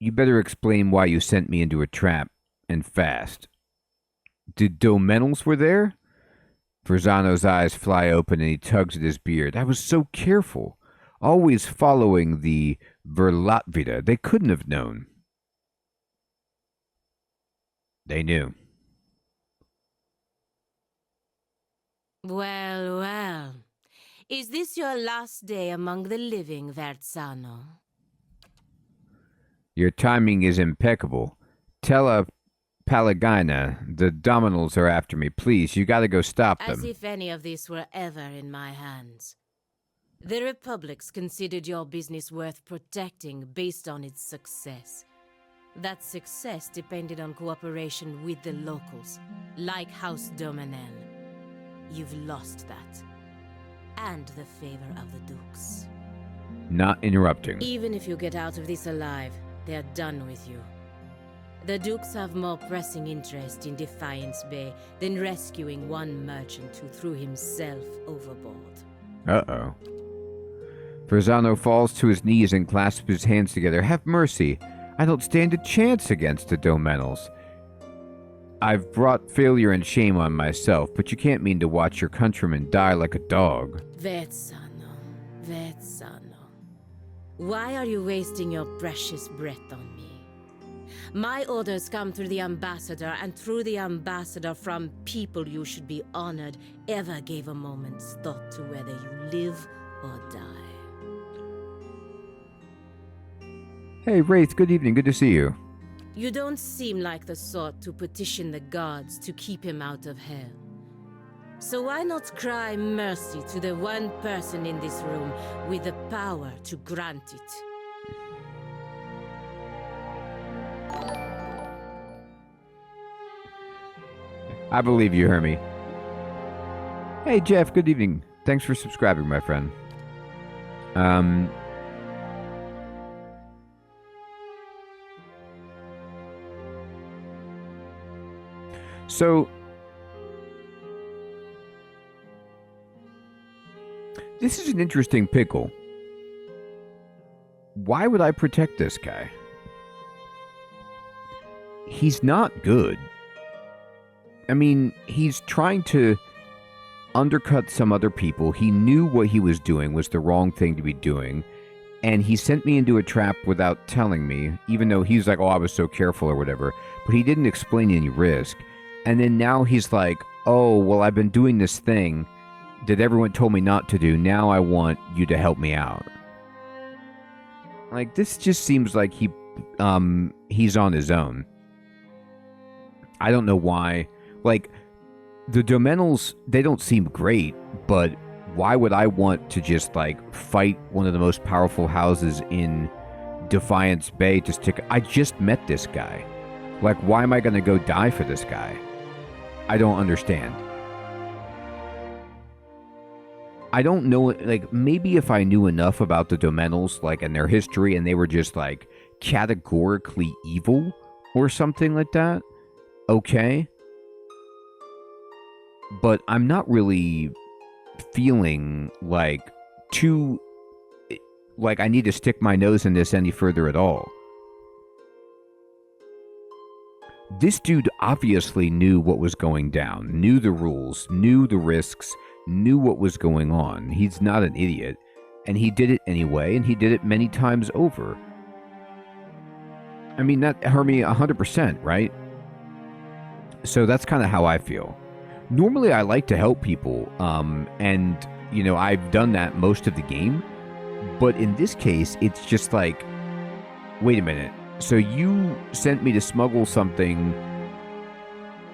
You better explain why you sent me into a trap, and fast. Did Domenels were there? Verzano's eyes fly open and he tugs at his beard. I was so careful, always following the Verlatvita. They couldn't have known. They knew. Well, well. Is this your last day among the living, Verzano? Your timing is impeccable. Tell Palagina the Dominals are after me. Please, you gotta go stop them. As if any of this were ever in my hands. The Republics considered your business worth protecting based on its success. That success depended on cooperation with the locals, like House Domenel. You've lost that. and the favor of the Dukes. Not interrupting. Even if you get out of this alive, they're done with you. The Dukes have more pressing interest in Defiance Bay than rescuing one merchant who threw himself overboard. Uh-oh. Verzano falls to his knees and clasps his hands together. Have mercy. I don't stand a chance against the Domenals. I've brought failure and shame on myself, but you can't mean to watch your countrymen die like a dog. Verzano, Verzano. Why are you wasting your precious breath on me? My orders come through the ambassador, and through the ambassador from people you should be honored ever gave a moment's thought to whether you live or die. Hey, Wraith, good evening. Good to see you. You don't seem like the sort to petition the gods to keep him out of hell. So why not cry mercy to the one person in this room with the power to grant it? I believe you, Hermie. Hey, Jeff, good evening. Thanks for subscribing, my friend. So, this is an interesting pickle. Why would I protect this guy? He's not good. I mean, he's trying to undercut some other people. He knew what he was doing was the wrong thing to be doing. And he sent me into a trap without telling me, even though he's like, oh, I was so careful or whatever. But he didn't explain any risk. And then now he's like, oh, well, I've been doing this thing that everyone told me not to do. Now I want you to help me out. Like, this just seems like he's on his own. I don't know why. Like, the Domenals, they don't seem great, but why would I want to just, like, fight one of the most powerful houses in Defiance Bay to stick... I just met this guy. Like, why am I going to go die for this guy? I don't understand. I don't know, like, maybe if I knew enough about the Domenals, like, and their history, and they were just, like, categorically evil or something like that, okay. But I'm not really feeling like I need to stick my nose in this any further at all. This dude obviously knew what was going down, knew the rules, knew the risks, knew what was going on. He's not an idiot, and he did it anyway, and he did it many times over. I mean, that hurt me 100%, right? So that's kind of how I feel. Normally, I like to help people, and, you know, I've done that most of the game, but in this case, it's just like, wait a minute. So you sent me to smuggle something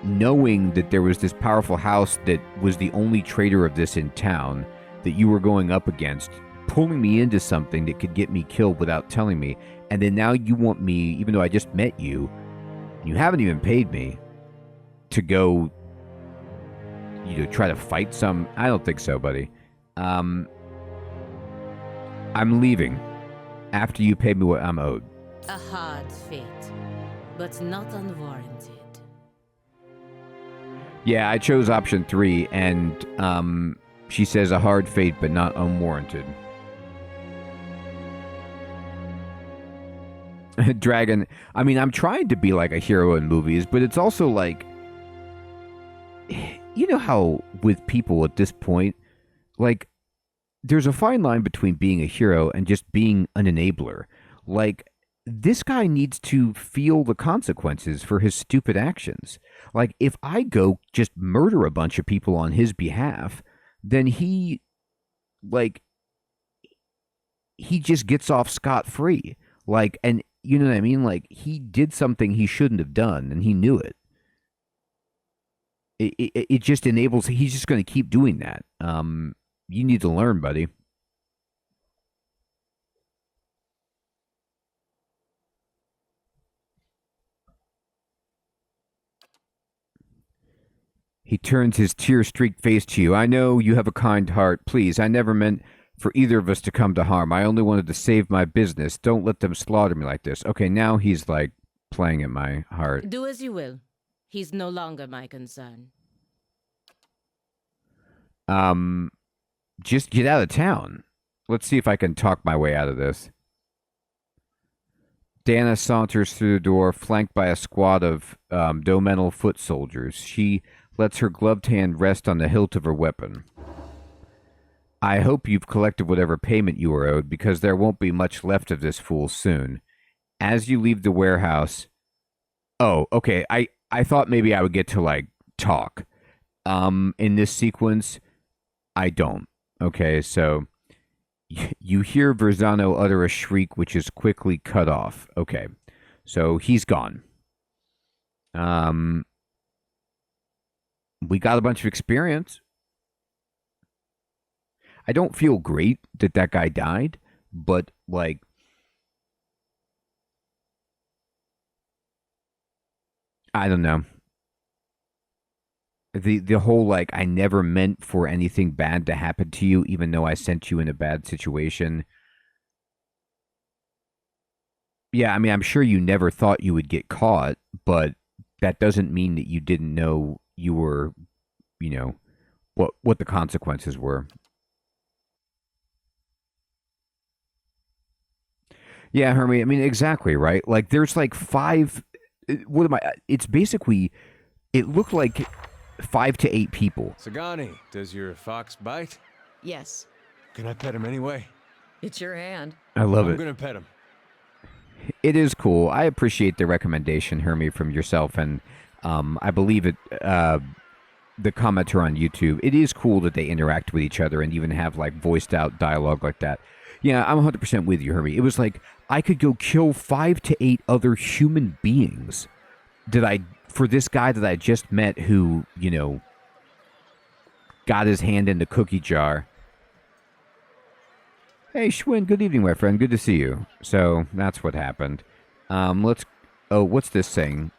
knowing that there was this powerful house that was the only trader of this in town that you were going up against, pulling me into something that could get me killed without telling me, and then now you want me, even though I just met you, you haven't even paid me, to go, you know, try to fight some... I don't think so, buddy. I'm leaving after you pay me what I'm owed. A hard fate, but not unwarranted. Yeah, I chose option 3, and she says a hard fate, but not unwarranted. Dragon, I mean, I'm trying to be like a hero in movies, but it's also like, you know how with people at this point, like, there's a fine line between being a hero and just being an enabler. Like, this guy needs to feel the consequences for his stupid actions. Like, if I go just murder a bunch of people on his behalf, then he just gets off scot-free. Like, and you know what I mean? Like, he did something he shouldn't have done, and he knew it. It just enables, he's just going to keep doing that. You need to learn, buddy. He turns his tear-streaked face to you. I know you have a kind heart. Please, I never meant for either of us to come to harm. I only wanted to save my business. Don't let them slaughter me like this. Okay, now he's like playing at my heart. Do as you will. He's no longer my concern. Just get out of town. Let's see if I can talk my way out of this. Dana saunters through the door, flanked by a squad of Domenal foot soldiers. She lets her gloved hand rest on the hilt of her weapon. I hope you've collected whatever payment you were owed, because there won't be much left of this fool soon. As you leave the warehouse... Oh, okay, I thought maybe I would get to, like, talk. In this sequence, I don't. Okay, so... You hear Verzano utter a shriek, which is quickly cut off. Okay, so he's gone. We got a bunch of experience. I don't feel great that that guy died, but, like... I don't know. The whole, like, I never meant for anything bad to happen to you, even though I sent you in a bad situation. Yeah, I mean, I'm sure you never thought you would get caught, but that doesn't mean that you didn't know you were, you know, what the consequences were. Yeah, Hermie, I mean, exactly, right? Like, there's like 5... What am I... It's basically... It looked like... 5 to 8 people. Sagani, does your fox bite? Yes. Can I pet him anyway? It's your hand. I love it. I'm gonna pet him. It is cool. I appreciate the recommendation, Hermie, from yourself, and I believe it. The commenter on YouTube. It is cool that they interact with each other and even have like voiced out dialogue like that. Yeah, I'm 100% with you, Hermie. It was like I could go kill 5 to 8 other human beings. For this guy that I just met who, you know, got his hand in the cookie jar. Hey, Schwinn, good evening, my friend. Good to see you. So, that's what happened. What's this saying?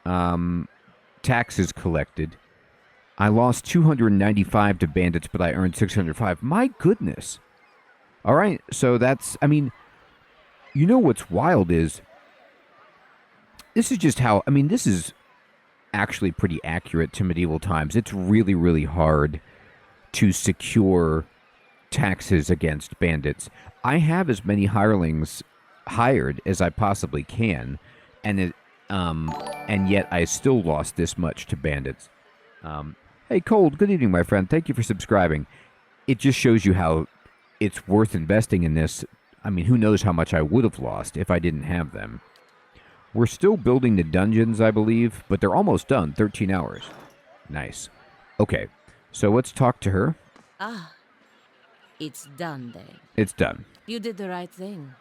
Taxes collected. I lost 295 to bandits, but I earned 605. My goodness. All right, so that's, I mean, you know what's wild is, this is just how, I mean, this is actually pretty accurate to medieval times. It's really, really hard to secure taxes against bandits. I have as many hirelings hired as I possibly can, and yet I still lost this much to bandits. Hey, Cold, good evening, my friend. Thank you for subscribing. It just shows you how it's worth investing in this. I mean, who knows how much I would have lost if I didn't have them. We're still building the dungeons, I believe, but they're almost done. 13 hours. Nice. Okay, so let's talk to her. Ah, it's done then. It's done. You did the right thing.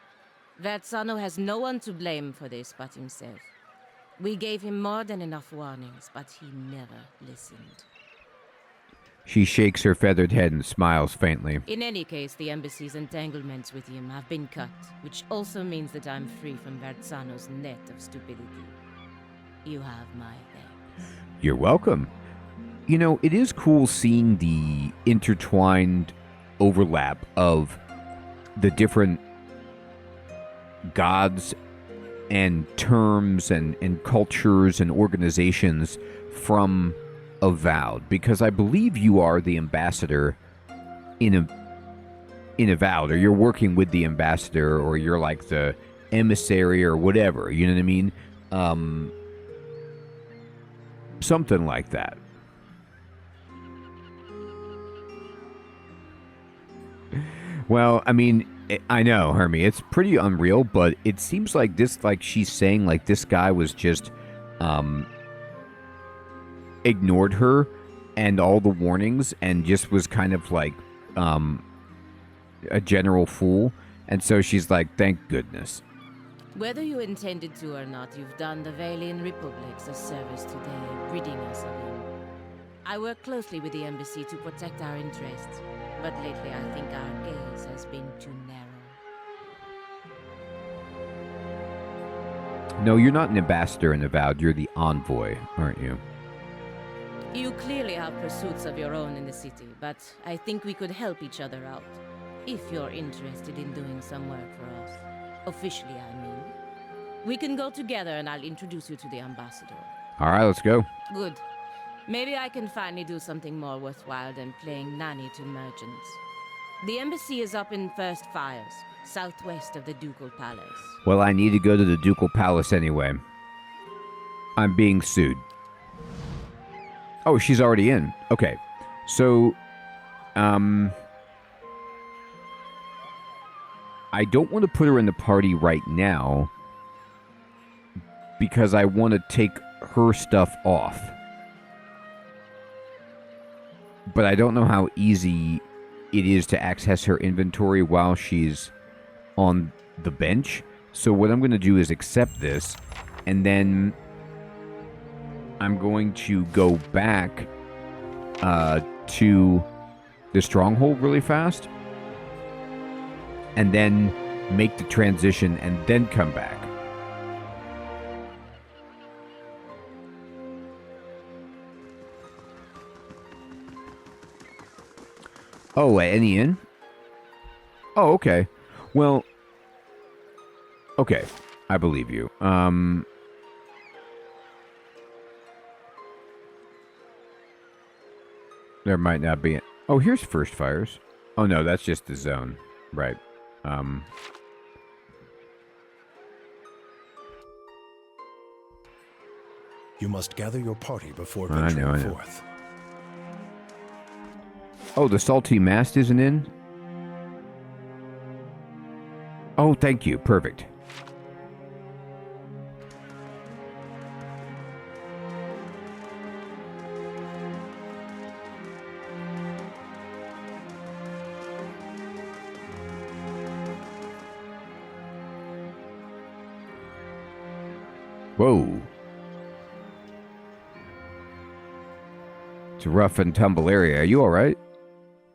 Verzano has no one to blame for this but himself. We gave him more than enough warnings, but he never listened. She shakes her feathered head and smiles faintly. In any case, the embassy's entanglements with him have been cut, which also means that I'm free from Verzano's net of stupidity. You have my thanks. You're welcome. You know, it is cool seeing the intertwined overlap of the different gods and terms and cultures and organizations from Avowed, because I believe you are the ambassador in Avowed, or you're working with the ambassador, or you're like the emissary or whatever, you know what I mean? Something like that. Well, I mean, I know, Hermie, it's pretty unreal, but it seems like this, like she's saying, like this guy was just, ignored her and all the warnings and just was kind of like, a general fool. And so she's like, thank goodness. Whether you intended to or not, you've done the Valian Republics a service today, ridding us of him. I work closely with the embassy to protect our interests, but lately I think our gaze has been too narrow. No, you're not an ambassador in Avowed. You're the envoy, aren't you? You clearly have pursuits of your own in the city, but I think we could help each other out. If you're interested in doing some work for us. Officially, I mean. We can go together and I'll introduce you to the ambassador. All right, let's go. Good. Maybe I can finally do something more worthwhile than playing nanny to merchants. The embassy is up in First Fires, southwest of the Ducal Palace. Well, I need to go to the Ducal Palace anyway. I'm being sued. Oh, she's already in. Okay. So, I don't want to put her in the party right now because I want to take her stuff off. But I don't know how easy it is to access her inventory while she's on the bench. So what I'm going to do is accept this, and then I'm going to go back to the stronghold really fast, and then make the transition, and then come back. Oh, any in? Oh, okay. Well, okay. I believe you. There might not be... Oh, here's First Fires. Oh, no, that's just the zone. Right. You must gather your party before I know. venturing forth. Oh, the Salty Mast isn't in? Oh, thank you. Perfect. Whoa. It's a rough and tumble area. Are you alright?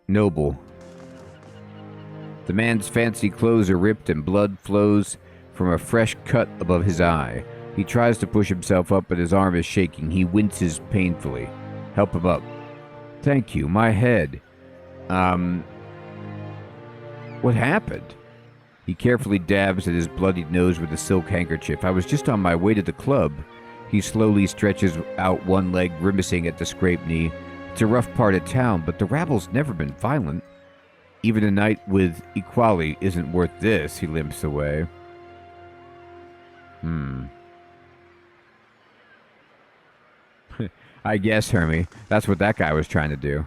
Noble. The man's fancy clothes are ripped and blood flows from a fresh cut above his eye. He tries to push himself up, but his arm is shaking. He winces painfully. Help him up. Thank you. My head. What happened? He carefully dabs at his bloodied nose with a silk handkerchief. I was just on my way to the club. He slowly stretches out one leg, grimacing at the scraped knee. It's a rough part of town, but the rabble's never been violent. Even a night with equality isn't worth this, he limps away. I guess, Hermie. That's what that guy was trying to do.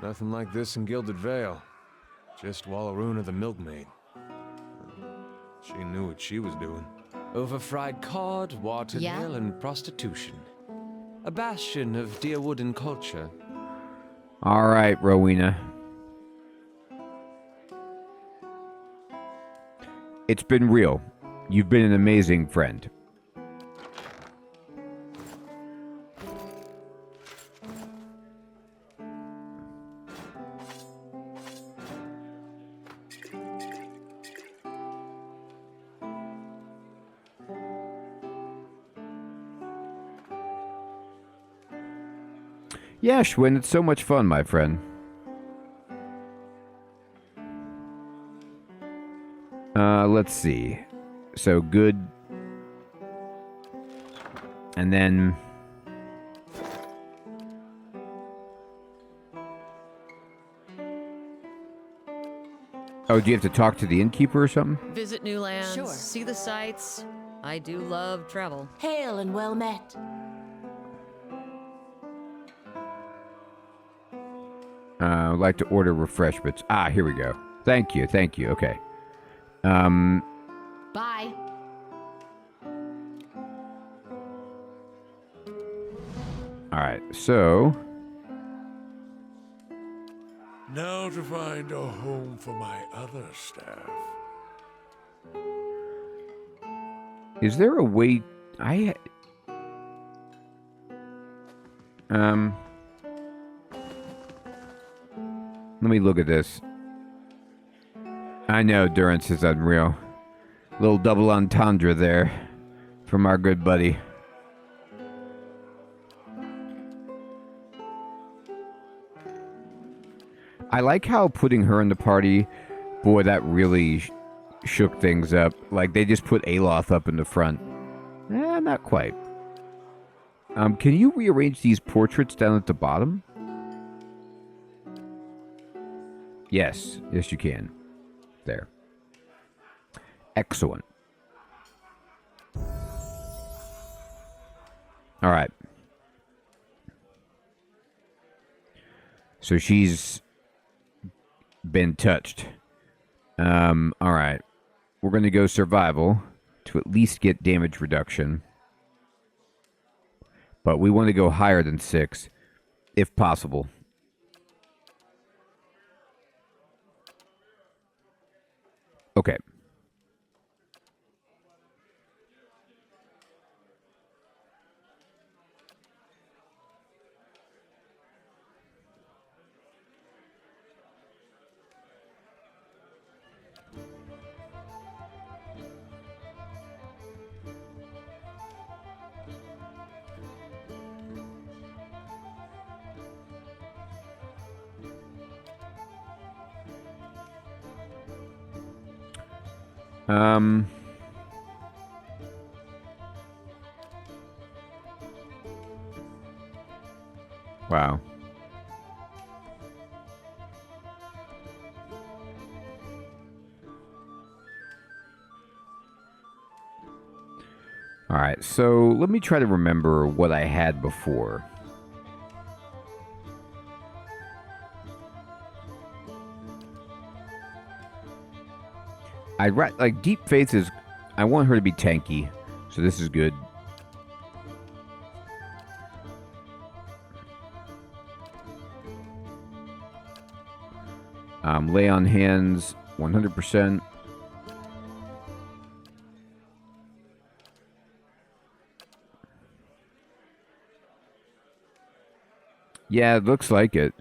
Nothing like this in Gilded Vale. Just Wallaruna the milkmaid. She knew what she was doing. Overfried cod, watered Yeah? ale, and prostitution. A bastion of Deerwooden culture. All right, Rowena. It's been real. You've been an amazing friend. Yeah, Schwinn, it's so much fun, my friend. Let's see. So good. And then... Oh, do you have to talk to the innkeeper or something? Visit new lands, Sure. see the sights. I do love travel. Hail and well met. I'd like to order refreshments. Ah, here we go. Thank you, okay. Bye. Alright, so... Now to find a home for my other staff. Is there a way... Let me look at this. I know Durance is unreal. Little double entendre there from our good buddy. I like how putting her in the party, boy, that really shook things up. Like, they just put Aloth up in the front. Not quite. Can you rearrange these portraits down at the bottom? Yes. Yes, you can. There. Excellent. All right. So she's been touched. All right. We're going to go survival to at least get damage reduction. But we want to go higher than 6, if possible. Okay. Wow. All right, so let me try to remember what I had before. Like Deep Faith is, I want her to be tanky, so this is good. Lay on hands, 100%. Yeah, it looks like it.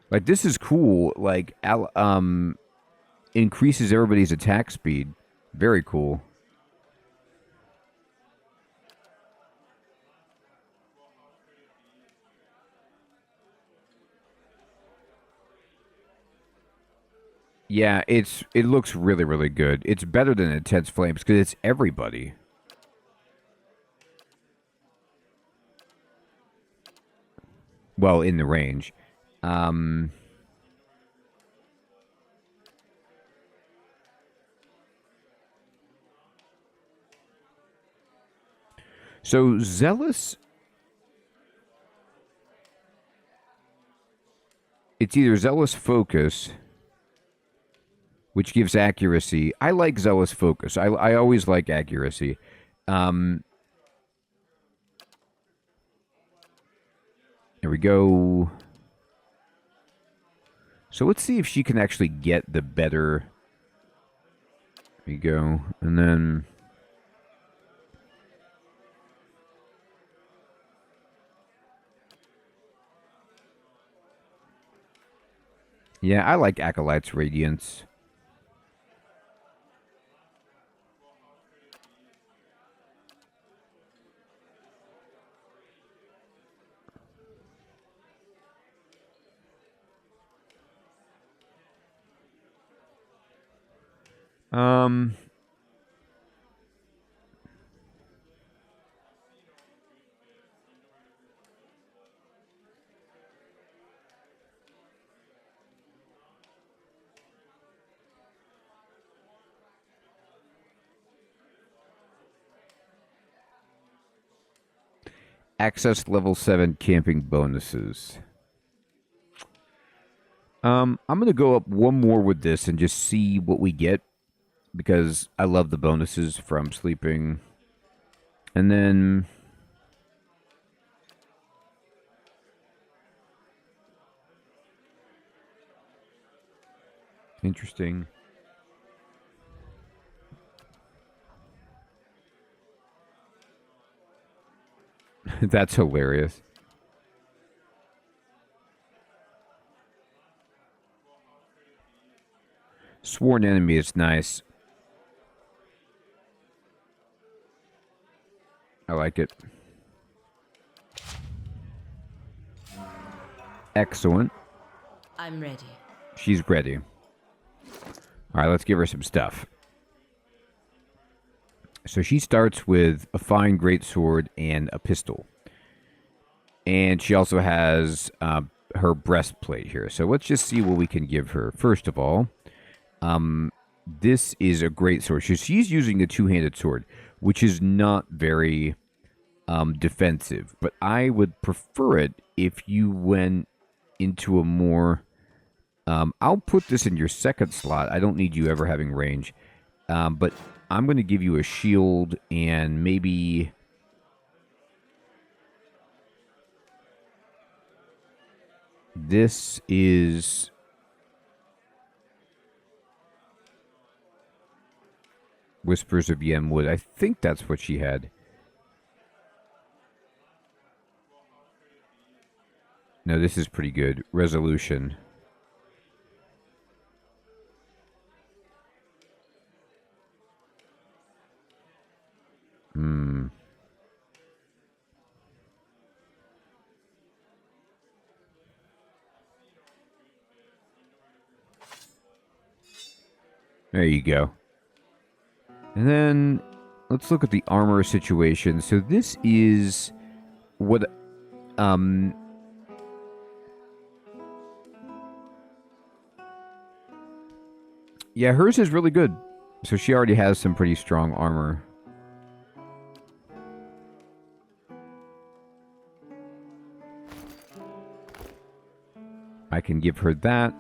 Like, this is cool. Like, increases everybody's attack speed. Very cool. Yeah, it looks really, really good. It's better than Intense Flames because it's everybody. Well, in the range. So, Zealous... It's either Zealous Focus, which gives accuracy. I like Zealous Focus. I always like accuracy. There we go. So let's see if she can actually get the better... There you go. And then... Yeah, I like Acolyte's Radiance. Access level 7 camping bonuses. I'm going to go up one more with this and just see what we get, because I love the bonuses from sleeping. And then... Interesting. That's hilarious. Sworn enemy is nice. I like it. Excellent. I'm ready. She's ready. All right, let's give her some stuff. So she starts with a fine greatsword and a pistol. And she also has her breastplate here. So let's just see what we can give her. First of all, this is a greatsword. She's using a two-handed sword, which is not very defensive. But I would prefer it if you went into a more... I'll put this in your second slot. I don't need you ever having range. But I'm going to give you a shield and maybe... This is... Whispers of Yenwood. I think that's what she had. No, this is pretty good. Resolution. There you go. And then let's look at the armor situation. So this is what yeah, hers is really good. So she already has some pretty strong armor. I can give her that.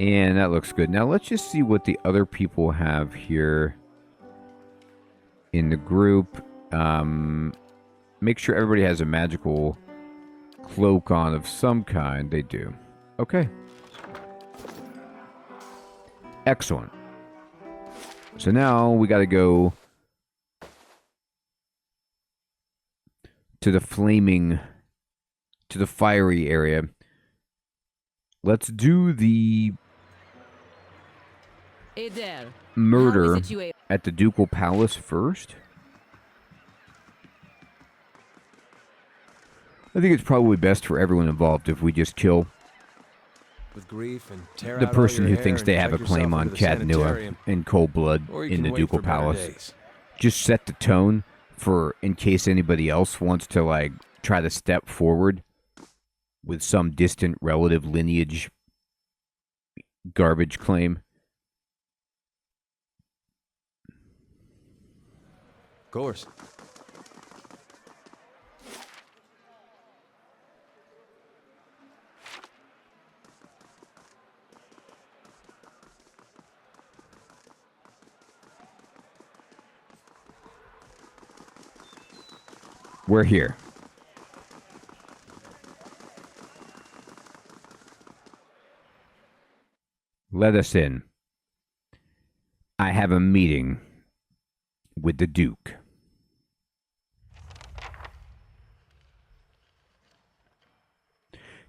And that looks good. Now let's just see what the other people have here in the group. Make sure everybody has a magical cloak on of some kind. They do. Okay. Excellent. So now we got to go to the fiery area. Let's do the murder at the Ducal Palace first. I think it's probably best for everyone involved if we just kill With grief and tear the out all person your who hair thinks and they have a drag claim yourself on into the Cadnua sanitarium. in cold blood Or you in the can wait Ducal for better Palace. days. Just set the tone for in case anybody else wants to like try to step forward with some distant relative lineage garbage claim. Of course. We're here. Let us in. I have a meeting with the Duke.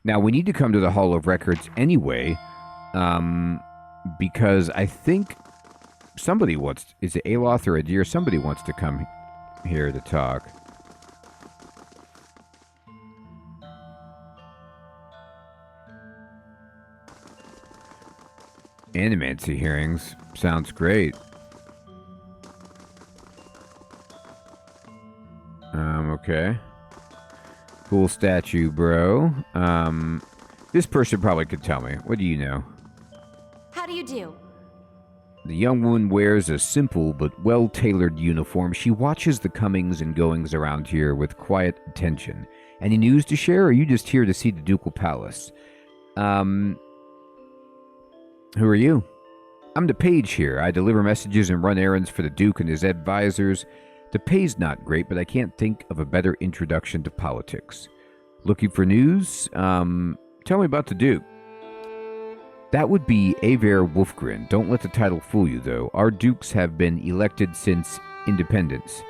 Now, we need to come to the Hall of Records anyway, because I think somebody wants... Is it Aloth or Adir? Somebody wants to come here to talk. Animancy hearings. Sounds great. Okay. Cool statue, bro. This person probably could tell me. What do you know? How do you do? The young woman wears a simple but well-tailored uniform. She watches the comings and goings around here with quiet attention. Any news to share, or are you just here to see the Ducal Palace? Who are you? I'm the page here. I deliver messages and run errands for the Duke and his advisors. The pay's not great, but I can't think of a better introduction to politics. Looking for news? Tell me about the Duke. That would be Aver Wolfgren. Don't let the title fool you, though. Our dukes have been elected since independence.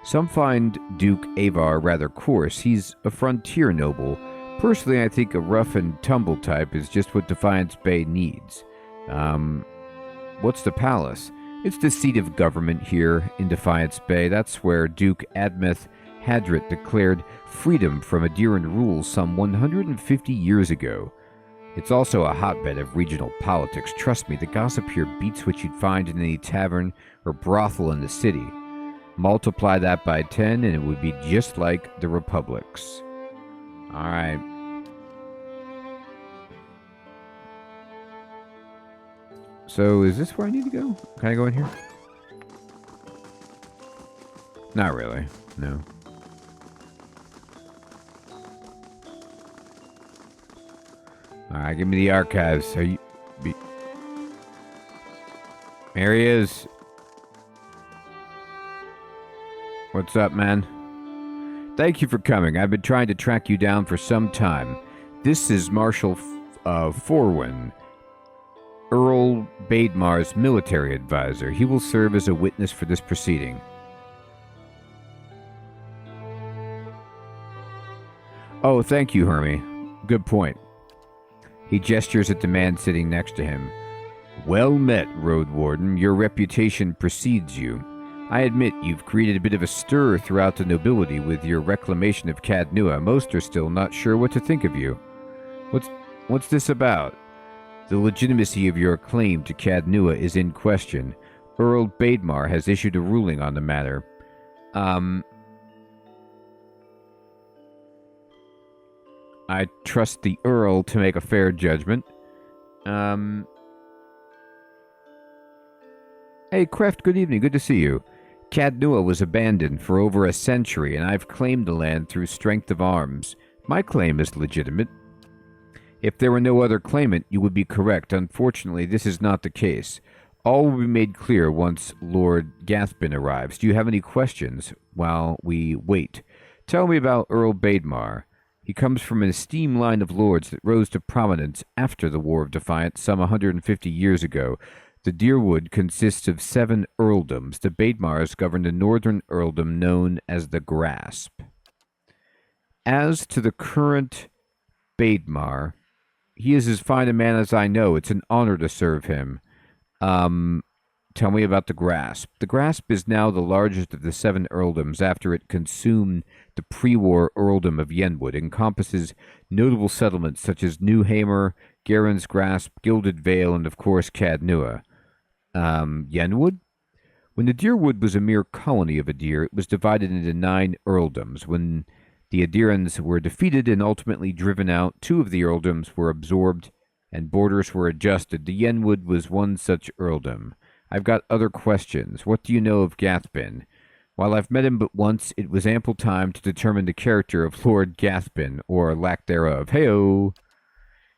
Some find Duke Avar rather coarse. He's a frontier noble. Personally, I think a rough and tumble type is just what Defiance Bay needs. What's the palace? It's the seat of government here in Defiance Bay. That's where Duke Admeth Hadrit declared freedom from Adiran rule some 150 years ago. It's also a hotbed of regional politics. Trust me, the gossip here beats what you'd find in any tavern or brothel in the city. Multiply that by 10 and it would be just like the Republic's. Alright. So, is this where I need to go? Can I go in here? Not really. No. Alright, give me the archives. Are you... There he is. What's up, man? Thank you for coming. I've been trying to track you down for some time. This is Marshal Forwin, Earl Bademar's military advisor. He will serve as a witness for this proceeding. Oh, thank you, Hermie. Good point. He gestures at the man sitting next to him. Well met, Road Warden. Your reputation precedes you. I admit you've created a bit of a stir throughout the nobility with your reclamation of Cadnua. Most are still not sure what to think of you. What's this about? The legitimacy of your claim to Cadnua is in question. Earl Bademar has issued a ruling on the matter. I trust the Earl to make a fair judgment. Hey, Kreft, good evening. Good to see you. Cadnua was abandoned for over a century, and I've claimed the land through strength of arms. My claim is legitimate. If there were no other claimant, you would be correct. Unfortunately, this is not the case. All will be made clear once Lord Gathbin arrives. Do you have any questions while we wait? Tell me about Earl Bademar. He comes from an esteemed line of lords that rose to prominence after the War of Defiance some 150 years ago. The Deerwood consists of 7 earldoms. The Bademars govern the northern earldom known as the Grasp. As to the current Bademar, he is as fine a man as I know. It's an honor to serve him. Tell me about the Grasp. The Grasp is now the largest of the 7 earldoms after it consumed the pre-war earldom of Yenwood. Encompasses notable settlements such as Newhamer, Garen's Grasp, Gilded Vale, and of course Cadnua. Yenwood? When the Deerwood was a mere colony of Adir, it was divided into 9 earldoms. When the Adirans were defeated and ultimately driven out, 2 of the earldoms were absorbed and borders were adjusted. The Yenwood was one such earldom. I've got other questions. What do you know of Gathbin? While I've met him but once, it was ample time to determine the character of Lord Gathbin, or lack thereof. Heyo!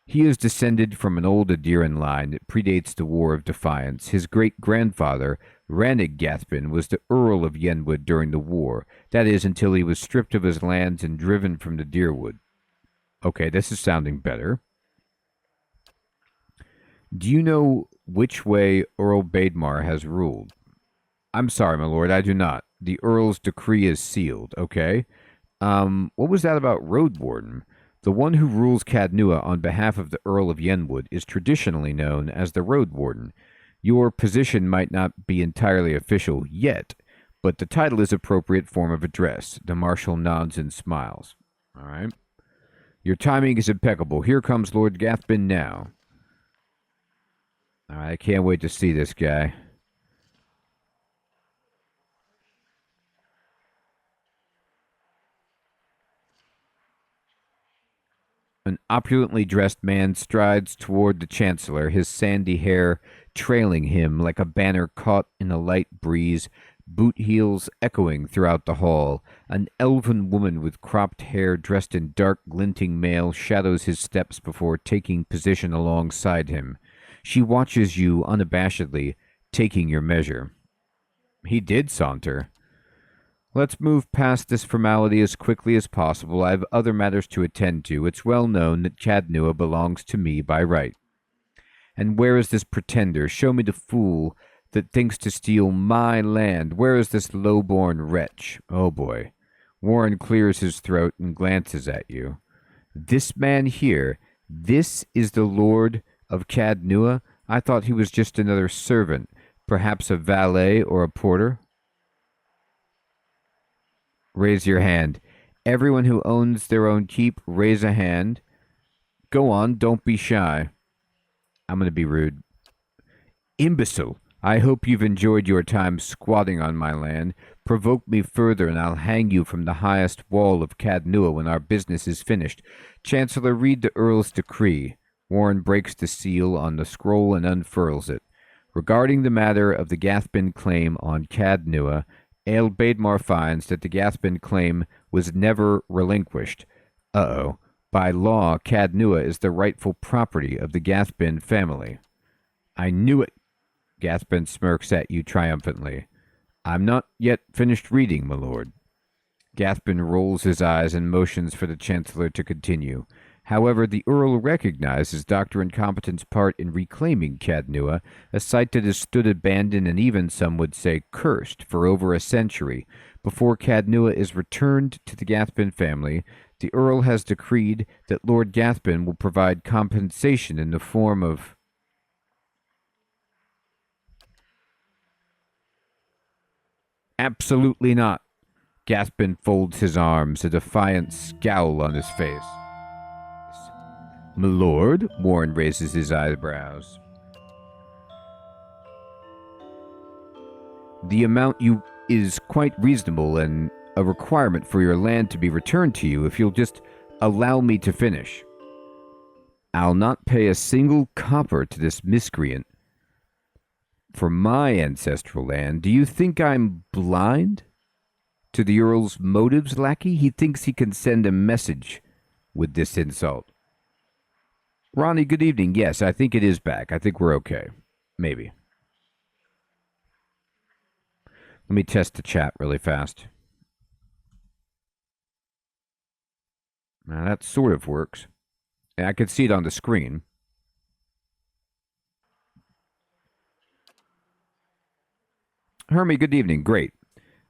He is descended from an old Adiran line that predates the War of Defiance. His great-grandfather, Ranig Gathbin, was the Earl of Yenwood during the war. That is, until he was stripped of his lands and driven from the Deerwood. Okay, this is sounding better. Do you know which way Earl Bademar has ruled? I'm sorry, my lord, I do not. The Earl's decree is sealed, okay? What was that about Road Warden? The one who rules Cadnua on behalf of the Earl of Yenwood is traditionally known as the Road Warden. Your position might not be entirely official yet, but the title is appropriate form of address. The Marshal nods and smiles. All right. Your timing is impeccable. Here comes Lord Gathbin now. All right, I can't wait to see this guy. An opulently dressed man strides toward the Chancellor, his sandy hair trailing him like a banner caught in a light breeze, boot heels echoing throughout the hall. An elven woman with cropped hair dressed in dark glinting mail shadows his steps before taking position alongside him. She watches you unabashedly, taking your measure. He did saunter. Let's move past this formality as quickly as possible. I have other matters to attend to. It's well known that Cadnua belongs to me by right. And where is this pretender? Show me the fool that thinks to steal my land? Where is this low-born wretch? Oh boy. Warren clears his throat and glances at you. This man here, this is the Lord of Cadnua? I thought he was just another servant, perhaps a valet or a porter. Raise your hand. Everyone who owns their own keep, raise a hand. Go on, don't be shy. I'm going to be rude. Imbecile, I hope you've enjoyed your time squatting on my land. Provoke me further and I'll hang you from the highest wall of Cadnua when our business is finished. Chancellor, read the Earl's decree. Warren breaks the seal on the scroll and unfurls it. Regarding the matter of the Gathbin claim on Cadnua, Earl Baedmar finds that the Gathbin claim was never relinquished. Uh-oh. By law, Cadnua is the rightful property of the Gathbin family. I knew it. Gathbin smirks at you triumphantly. I'm not yet finished reading, my lord. Gathbin rolls his eyes and motions for the Chancellor to continue. However, the Earl recognizes Dr. Incompetent's part in reclaiming Cadnua, a site that has stood abandoned and even, some would say, cursed for over a century. Before Cadnua is returned to the Gathbin family, the Earl has decreed that Lord Gathbin will provide compensation in the form of... Absolutely not. Gathbin folds his arms, a defiant scowl on his face. My lord, Warren raises his eyebrows. The amount you is quite reasonable and a requirement for your land to be returned to you if you'll just allow me to finish. I'll not pay a single copper to this miscreant for my ancestral land. Do you think I'm blind to the Earl's motives, lackey? He thinks he can send a message with this insult. Ronnie, good evening. Yes, I think it is back. I think we're okay. Maybe. Let me test the chat really fast. Now that sort of works. And I can see it on the screen. Hermie, good evening. Great.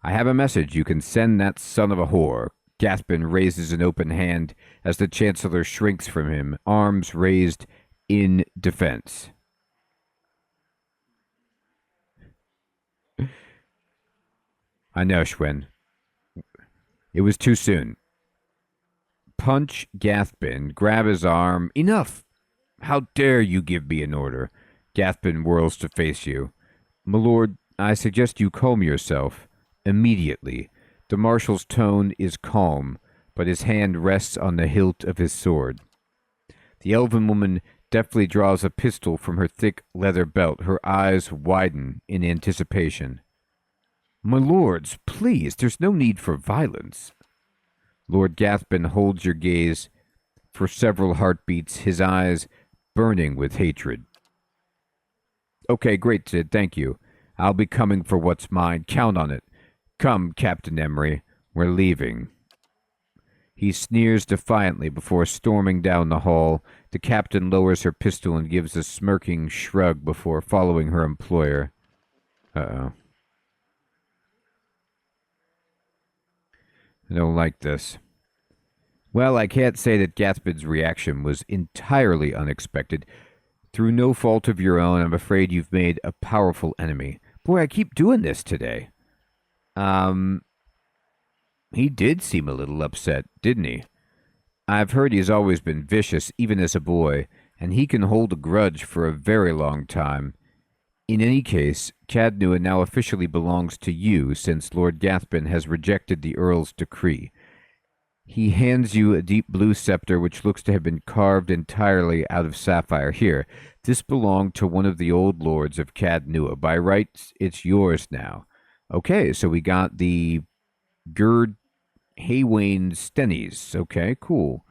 I have a message. You can send that son of a whore. Gathbin raises an open hand as the Chancellor shrinks from him, arms raised in defense. I know, Schwen. It was too soon. Punch Gathbin, grab his arm. Enough! How dare you give me an order? Gathbin whirls to face you. My lord, I suggest you calm yourself. Immediately. The marshal's tone is calm, but his hand rests on the hilt of his sword. The elven woman deftly draws a pistol from her thick leather belt. Her eyes widen in anticipation. My lords, please, there's no need for violence. Lord Gathbin holds your gaze for several heartbeats, his eyes burning with hatred. Okay, great, Sid, thank you. I'll be coming for what's mine. Count on it. Come, Captain Emery, we're leaving. He sneers defiantly before storming down the hall. The captain lowers her pistol and gives a smirking shrug before following her employer. Uh-oh. I don't like this. Well, I can't say that Gathbin's reaction was entirely unexpected. Through no fault of your own, I'm afraid you've made a powerful enemy. Boy, I keep doing this today. He did seem a little upset, didn't he? I've heard he's always been vicious, even as a boy, and he can hold a grudge for a very long time. In any case, Cadnua now officially belongs to you, since Lord Gathbin has rejected the Earl's decree. He hands you a deep blue scepter which looks to have been carved entirely out of sapphire. Here, this belonged to one of the old lords of Cadnua. By rights, it's yours now. Okay, so we got the Gerd Haywain Stennies. Okay, cool.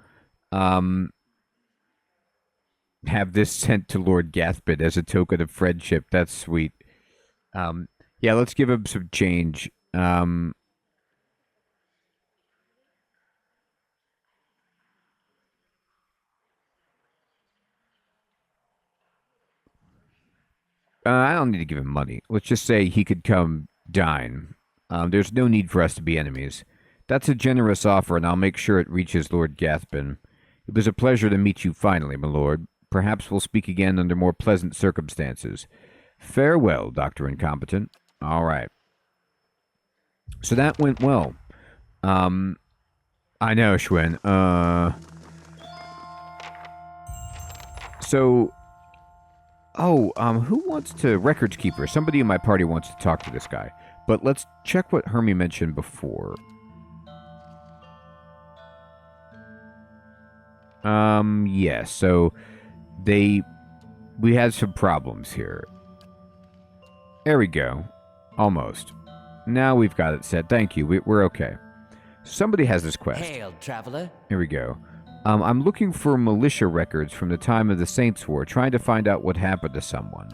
Have this sent to Lord Gathbin as a token of friendship. That's sweet. Yeah, let's give him some change. I don't need to give him money. Let's just say he could come dine. There's no need for us to be enemies. That's a generous offer, and I'll make sure it reaches Lord Gathbin. It was a pleasure to meet you finally, my lord. Perhaps we'll speak again under more pleasant circumstances. Farewell, Dr. Incompetent. All right. So that went well. I know, Schwinn. Who wants to... Records Keeper. Somebody in my party wants to talk to this guy. But let's check what Hermie mentioned before. Yeah, so we had some problems here. There we go. Almost. Now we've got it set. Thank you. We're okay. Somebody has this quest. Hail, traveler. Here we go. I'm looking for militia records from the time of the Saints' War, trying to find out what happened to someone.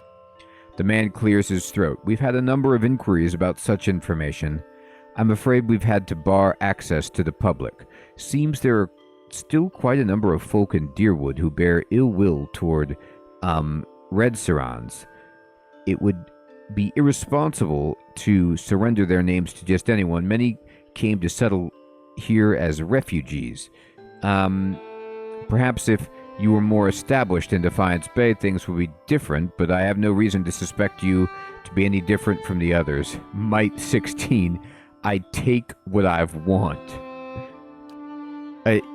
The man clears his throat. We've had a number of inquiries about such information. I'm afraid we've had to bar access to the public. Seems there are still quite a number of folk in Deerwood who bear ill will toward, Red Serans. It would be irresponsible to surrender their names to just anyone. Many came to settle here as refugees. Perhaps if you were more established in Defiance Bay, things would be different, but I have no reason to suspect you to be any different from the others. Might 16, I take what I want.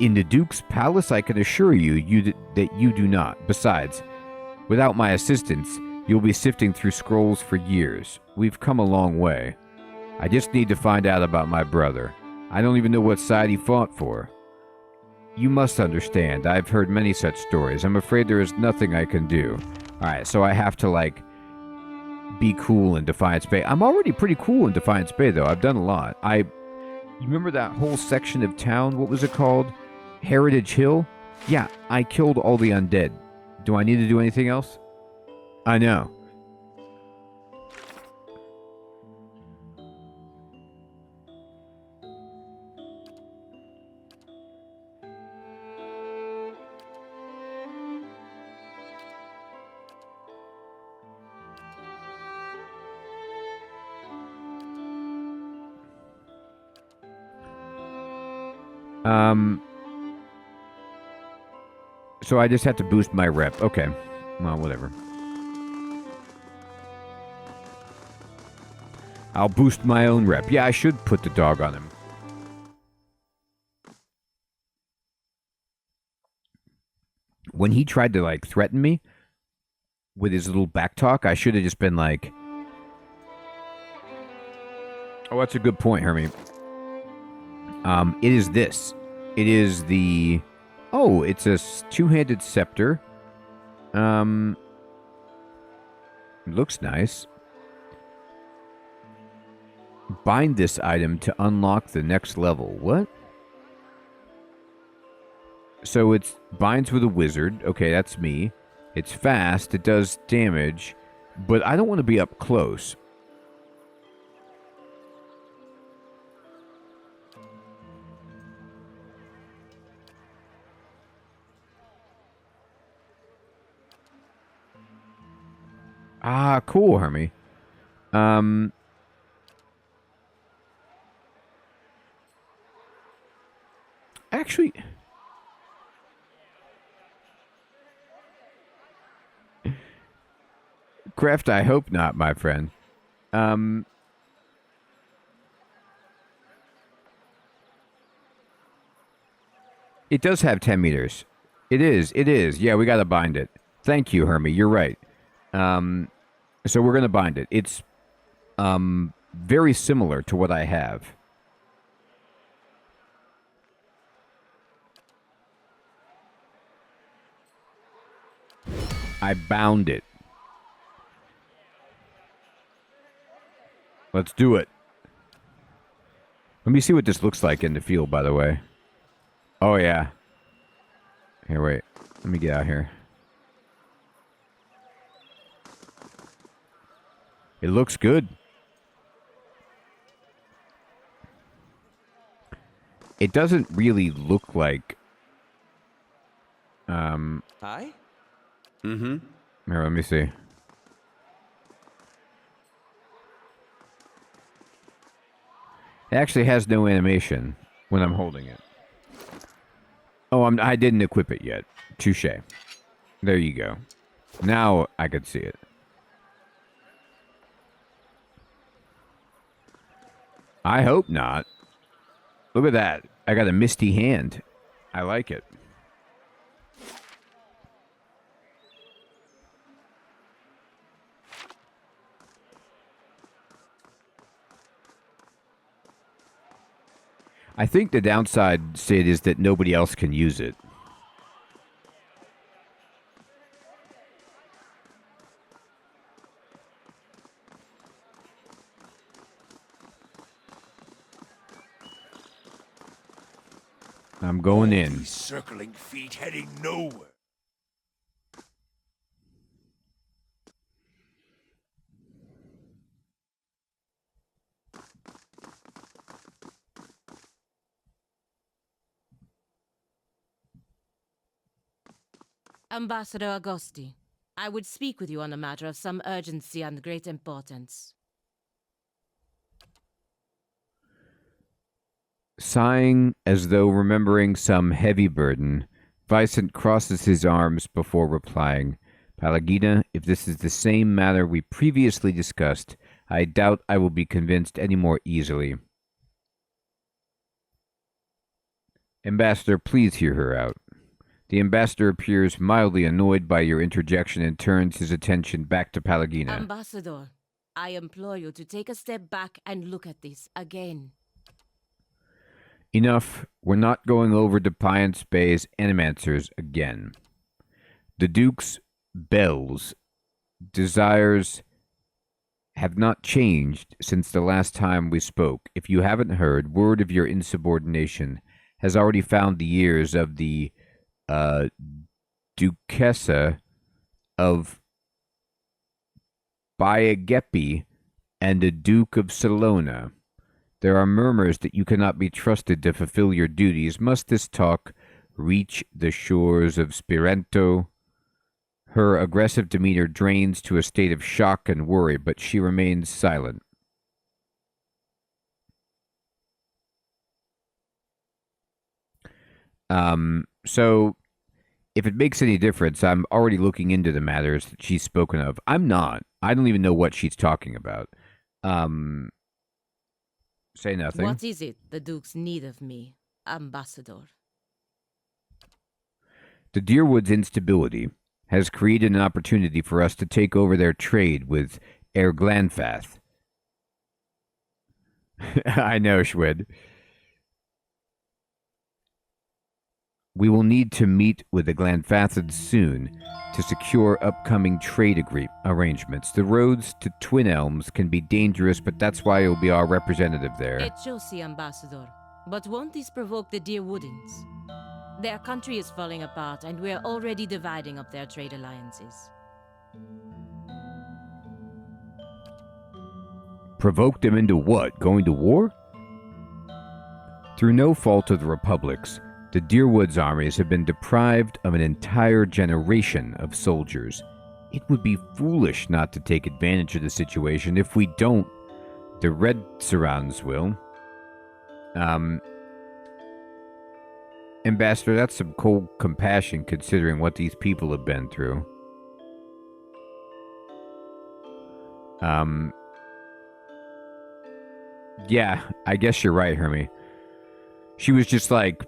In the Duke's palace, I can assure you that you do not. Besides, without my assistance, you'll be sifting through scrolls for years. We've come a long way. I just need to find out about my brother. I don't even know what side he fought for. You must understand, I've heard many such stories. I'm afraid there is nothing I can do. Alright, so I have to, like, be cool in Defiance Bay. I'm already pretty cool in Defiance Bay, though. I've done a lot. You remember that whole section of town? What was it called? Heritage Hill? Yeah, I killed all the undead. Do I need to do anything else? I know. So I just have to boost my rep. Okay. Well, whatever. I'll boost my own rep. Yeah, I should put the dog on him. When he tried to, like, threaten me with his little back talk, I should have just been like... Oh, that's a good point, Hermie. It is this. It is the... Oh, it's a two-handed scepter. It looks nice. Bind this item to unlock the next level. What? So it's binds with a wizard. Okay, that's me. It's fast. It does damage. But I don't want to be up close. Ah, cool, Hermie. Actually... Creft, I hope not, my friend. It does have 10 meters. It is. Yeah, we gotta bind it. Thank you, Hermie. You're right. So we're gonna bind it. It's very similar to what I have. I bound it. Let's do it. Let me see what this looks like in the field, by the way. Oh, yeah. Here, wait. Let me get out here. It looks good. It doesn't really look like... Hi? Mm-hmm. Here, let me see. It actually has no animation when I'm holding it. Oh, I didn't equip it yet. Touche. There you go. Now I could see it. I hope not. Look at that. I got a misty hand. I like it. I think the downside, Sid, is that nobody else can use it. I'm going in. These circling feet heading nowhere. Ambassador Agosti, I would speak with you on a matter of some urgency and great importance. Sighing as though remembering some heavy burden, Vicent crosses his arms before replying, Palagina, if this is the same matter we previously discussed, I doubt I will be convinced any more easily. Ambassador, please hear her out. The ambassador appears mildly annoyed by your interjection and turns his attention back to Palagina. Ambassador, I implore you to take a step back and look at this again. Enough. We're not going over Defiance Bay's animancers again. The Duke's bells, desires have not changed since the last time we spoke. If you haven't heard, word of your insubordination has already found the ears of the Duchessa of Bayagepi and the Duke of Salona. There are murmurs that you cannot be trusted to fulfill your duties. Must this talk reach the shores of Spirento? Her aggressive demeanor drains to a state of shock and worry, but she remains silent. So, if it makes any difference, I'm already looking into the matters that she's spoken of. I'm not. I don't even know what she's talking about. Say nothing. What is it the Duke's need of me, Ambassador? The Deerwood's instability has created an opportunity for us to take over their trade with Air Glanfath. I know, Schwed. We will need to meet with the Glanfathids soon to secure upcoming trade arrangements. The roads to Twin Elms can be dangerous, but that's why you'll be our representative there. It shall see, Ambassador. But won't this provoke the Deerwoodins? Their country is falling apart, and we're already dividing up their trade alliances. Provoke them into what? Going to war? Through no fault of the Republic's, the Deerwood's armies have been deprived of an entire generation of soldiers. It would be foolish not to take advantage of the situation. If we don't, the Red Serans will. Ambassador, that's some cold compassion considering what these people have been through. Yeah, I guess you're right, Hermie. She was just like,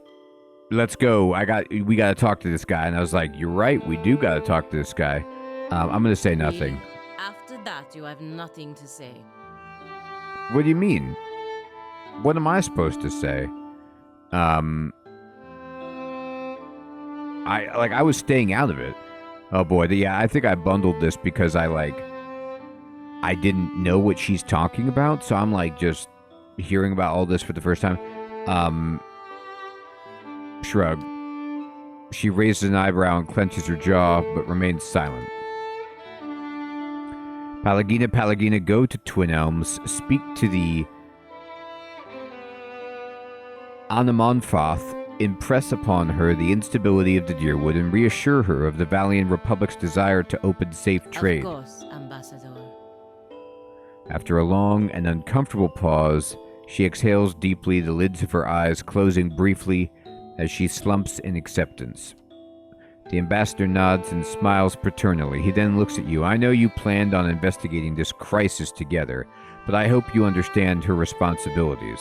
let's go. We got to talk to this guy. And I was like, you're right. We do got to talk to this guy. I'm going to say nothing. After that, you have nothing to say. What do you mean? What am I supposed to say? I was staying out of it. Oh boy. Yeah, I think I bundled this because I didn't know what she's talking about. So I'm like just hearing about all this for the first time. Shrug. She raises an eyebrow and clenches her jaw, but remains silent. Palagina, go to Twin Elms. Speak to the Anamonfath. Impress upon her the instability of the Deerwood and reassure her of the Valiant Republic's desire to open safe trade. Of course, Ambassador. After a long and uncomfortable pause, She exhales deeply, the lids of her eyes closing briefly as she slumps in acceptance. The ambassador nods and smiles paternally. He then looks at you. I know you planned on investigating this crisis together, but I hope you understand her responsibilities.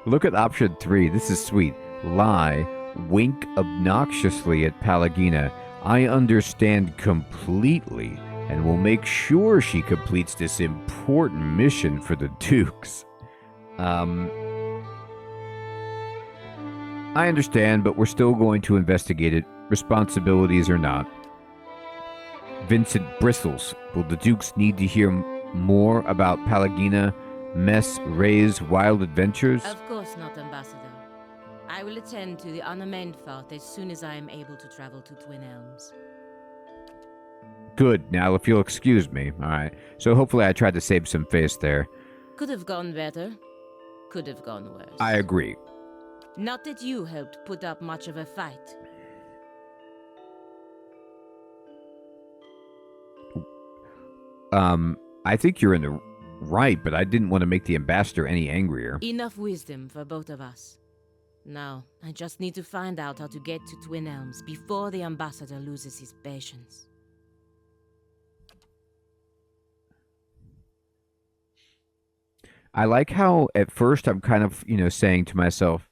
Look at option 3. This is sweet. Lie. Wink obnoxiously at Pallegina. I understand completely and will make sure she completes this important mission for the Dukes. I understand, but we're still going to investigate it, responsibilities or not. Vincent bristles. Will the Dukes need to hear more about Pallegina, Mess Ray's wild adventures? Of course not, Ambassador. I will attend to the unnamed fault as soon as I am able to travel to Twin Elms. Good. Now, if you'll excuse me. All right. So hopefully I tried to save some face there. Could have gone better. Could have gone worse. I agree. Not that you helped put up much of a fight. I think you're in the right, but I didn't want to make the ambassador any angrier. Enough wisdom for both of us. Now, I just need to find out how to get to Twin Elms before the ambassador loses his patience. I like how at first I'm kind of, saying to myself,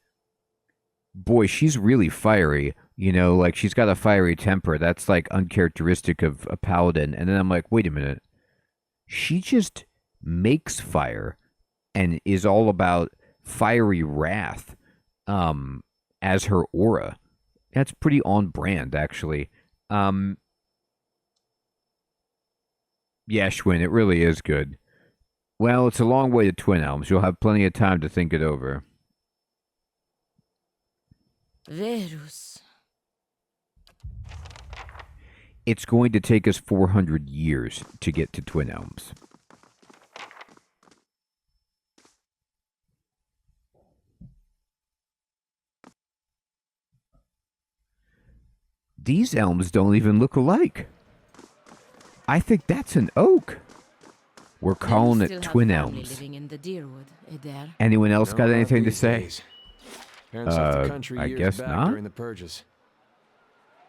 boy, she's really fiery. Like she's got a fiery temper. That's like uncharacteristic of a paladin. And then I'm like, wait a minute. She just makes fire and is all about fiery wrath as her aura. That's pretty on brand, actually. Yeah, Schwinn, it really is good. Well, it's a long way to Twin Elms. You'll have plenty of time to think it over. Verus. It's going to take us 400 years to get to Twin Elms. These elms don't even look alike. I think that's an oak. We're calling it Twin Elms. In the Deerwood, Eder. Anyone else got No, not anything to these say? days. Parents left the country I years guess back not. during the purges.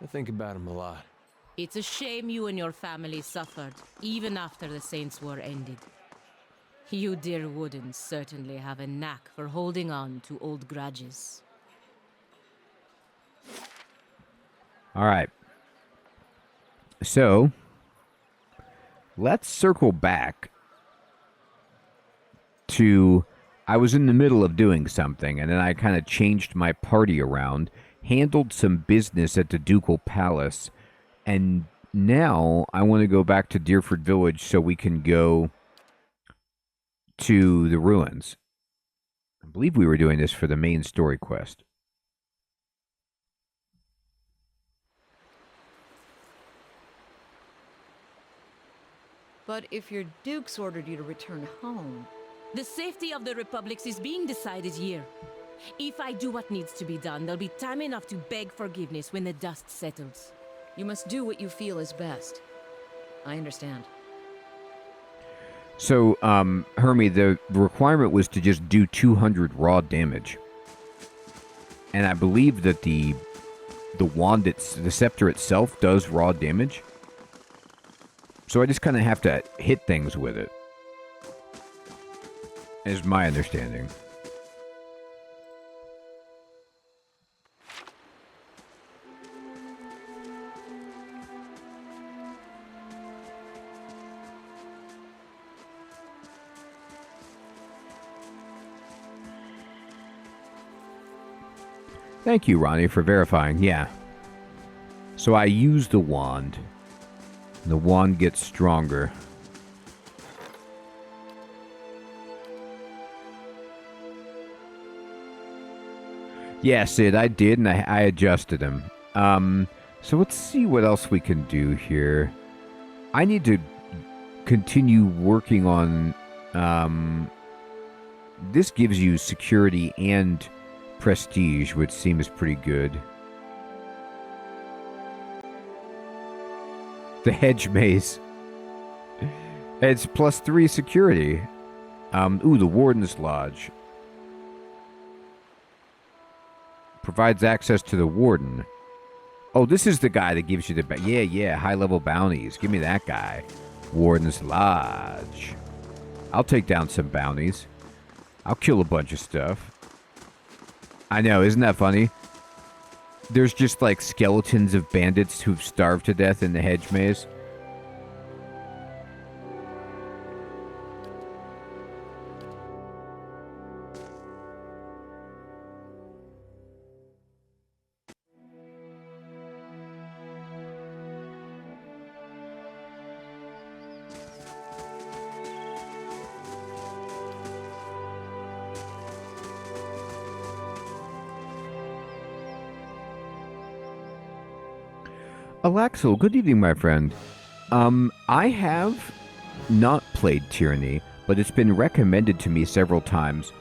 I think about them a lot. It's a shame you and your family suffered, even after the Saints' War ended. You Deerwoodens certainly have a knack for holding on to old grudges. All right. So, let's circle back to I was in the middle of doing something, and then I kind of changed my party around, handled some business at the Ducal Palace, and now I want to go back to Deerford Village so we can go to the ruins. I believe we were doing this for the main story quest. But if your dukes ordered you to return home... The safety of the Republics is being decided here. If I do what needs to be done, there'll be time enough to beg forgiveness when the dust settles. You must do what you feel is best. I understand. So, Hermie, the requirement was to just do 200 raw damage. And I believe that the wand, the scepter itself does raw damage. So I just kind of have to hit things with it. Is my understanding. Thank you, Ronnie, for verifying. Yeah. So I use the wand. The wand gets stronger. Yeah, Sid, I did, and I adjusted him. So let's see what else we can do here. I need to continue working on... this gives you security and prestige, which seems pretty good. the hedge maze. It's +3 security. Ooh, the Warden's Lodge. Provides access to the Warden. Oh, this is the guy that gives you the... Yeah, high-level bounties. Give me that guy. Warden's Lodge. I'll take down some bounties. I'll kill a bunch of stuff. I know, isn't that funny? There's just like skeletons of bandits who've starved to death in the hedge maze. Alaxel, good evening, my friend. I have not played Tyranny, but it's been recommended to me several times,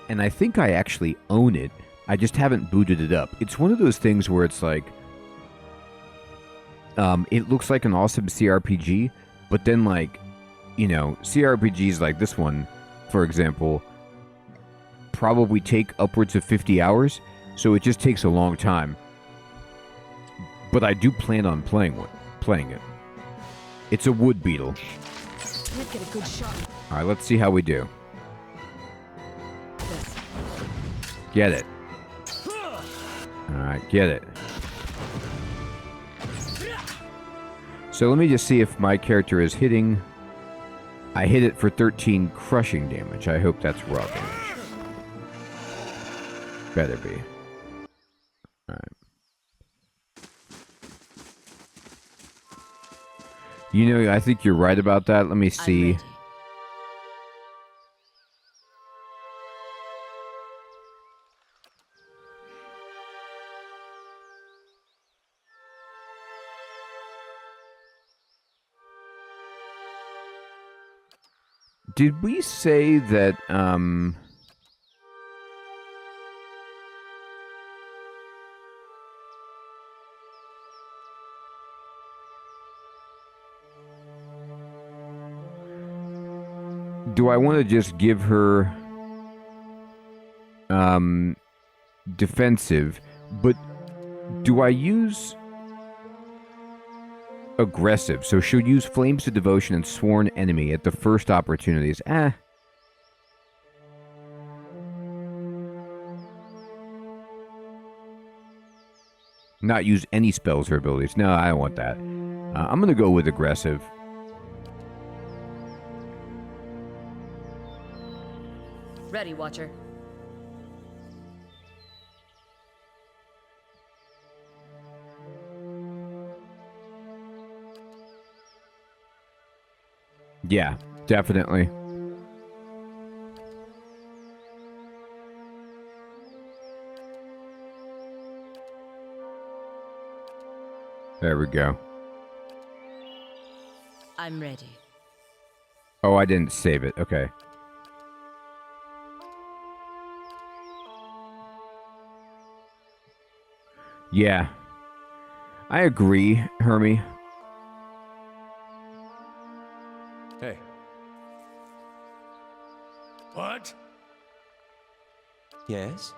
and I think I actually own it. I just haven't booted it up. It's one of those things where it's like, it looks like an awesome CRPG, but then like, you know, CRPGs like this one, for example, probably take upwards of 50 hours, so it just takes a long time. But I do plan on playing it. It's a wood beetle. Can't get a good shot. All right, let's see how we do. Get it. All right, get it. So let me just see if my character is hitting. I hit it for 13 crushing damage. I hope that's raw damage. Better be. All right. You know, I think you're right about that. Let me see. Did we say that, do I want to just give her defensive, but do I use aggressive? So she'll use Flames of Devotion and Sworn Enemy at the first opportunities. Not use any spells or abilities. No, I don't want that. I'm going to go with aggressive. Ready, Watcher. Yeah, definitely. There we go. I'm ready. Oh, I didn't save it. Okay. Yeah. I agree, Hermie. Hey. What? Yes?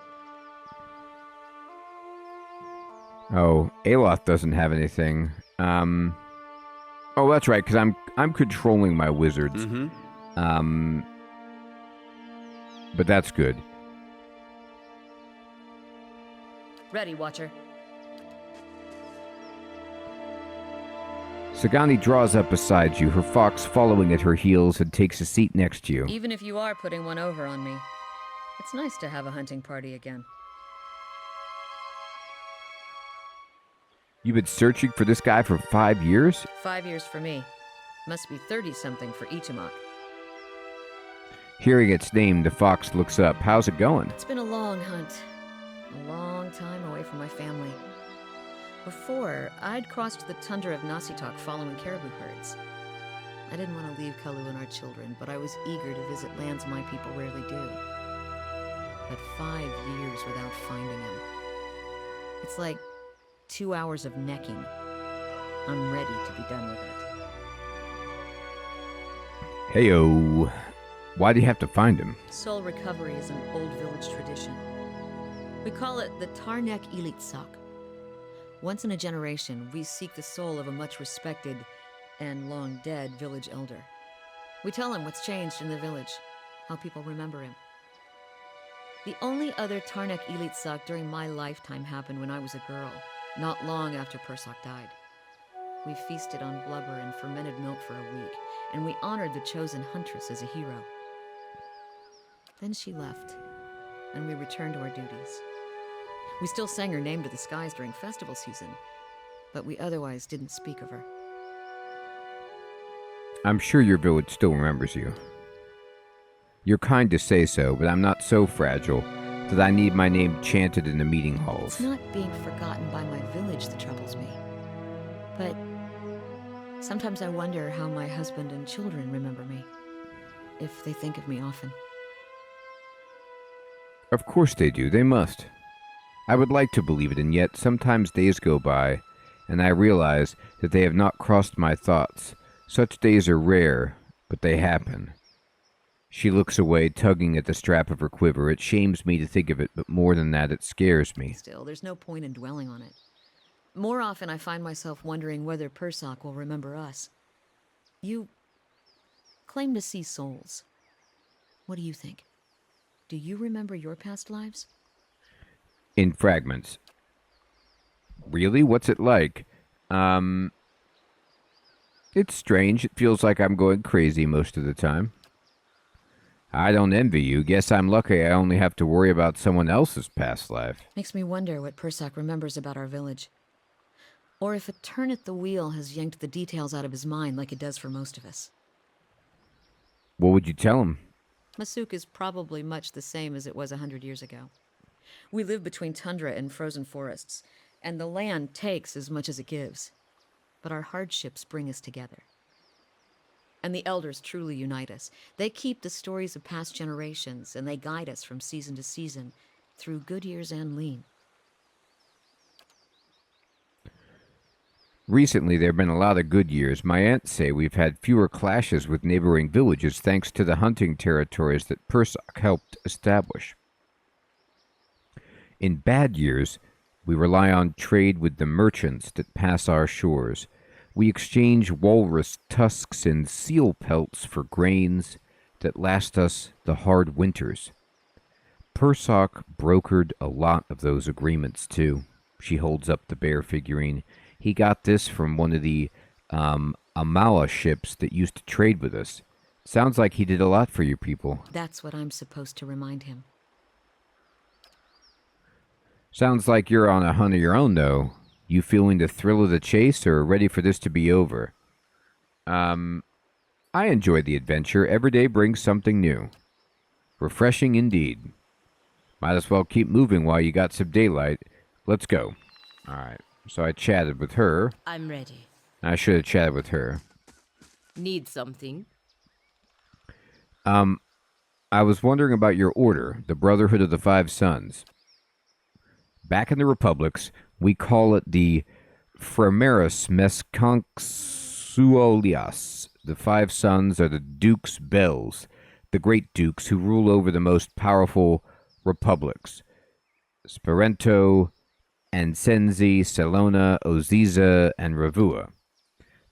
Oh, Aloth doesn't have anything. Oh, that's right, because I'm controlling my wizards. Mm-hmm. But that's good. Ready, Watcher. Sagani draws up beside you, her fox following at her heels, and takes a seat next to you. Even if you are putting one over on me, it's nice to have a hunting party again. You've been searching for this guy for 5 years? 5 years for me. Must be 30-something for Ichimak. Hearing its name, the fox looks up. How's it going? It's been a long hunt. A long time away from my family. Before, I'd crossed the tundra of Nasitok following caribou herds. I didn't want to leave Kalu and our children, but I was eager to visit lands my people rarely do. But 5 years without finding him. It's like 2 hours of necking. I'm ready to be done with it. Heyo. Why do you have to find him? Soul recovery is an old village tradition. We call it the Tarnek Elitsak. Once in a generation, we seek the soul of a much respected and long dead village elder. We tell him what's changed in the village, how people remember him. The only other Tarnek Elitsak during my lifetime happened when I was a girl, not long after Persak died. We feasted on blubber and fermented milk for a week, and we honored the chosen huntress as a hero. Then she left, and we returned to our duties. We still sang her name to the skies during festival season, but we otherwise didn't speak of her. I'm sure your village still remembers you. You're kind to say so, but I'm not so fragile that I need my name chanted in the meeting halls. It's not being forgotten by my village that troubles me. But sometimes I wonder how my husband and children remember me, if they think of me often. Of course they do, they must. I would like to believe it, and yet sometimes days go by, and I realize that they have not crossed my thoughts. Such days are rare, but they happen. She looks away, tugging at the strap of her quiver. It shames me to think of it, but more than that, it scares me. Still, there's no point in dwelling on it. More often I find myself wondering whether Persak will remember us. You claim to see souls. What do you think? Do you remember your past lives? In fragments. Really? What's it like? It's strange. It feels like I'm going crazy most of the time. I don't envy you. Guess I'm lucky I only have to worry about someone else's past life. Makes me wonder what Persak remembers about our village. Or if a turn at the wheel has yanked the details out of his mind like it does for most of us. What would you tell him? Masuk is probably much the same as it was 100 years ago. We live between tundra and frozen forests, and the land takes as much as it gives. But our hardships bring us together. And the elders truly unite us. They keep the stories of past generations, and they guide us from season to season, through good years and lean. Recently, there have been a lot of good years. My aunts say we've had fewer clashes with neighboring villages thanks to the hunting territories that Persak helped establish. In bad years, we rely on trade with the merchants that pass our shores. We exchange walrus tusks and seal pelts for grains that last us the hard winters. Persak brokered a lot of those agreements, too. She holds up the bear figurine. He got this from one of the Amala ships that used to trade with us. Sounds like he did a lot for you people. That's what I'm supposed to remind him. Sounds like you're on a hunt of your own, though. You feeling the thrill of the chase or ready for this to be over? I enjoy the adventure. Every day brings something new. Refreshing indeed. Might as well keep moving while you got some daylight. Let's go. All right. So I chatted with her. I'm ready. I should have chatted with her. Need something? I was wondering about your order, the Brotherhood of the Five Sons. Back in the Republics, we call it the Frameris Mesconsuolias. The Five Sons are the Dukes Bells, the great dukes who rule over the most powerful republics. Sparento, Ansenzi, Salona, Oziza, and Ravua.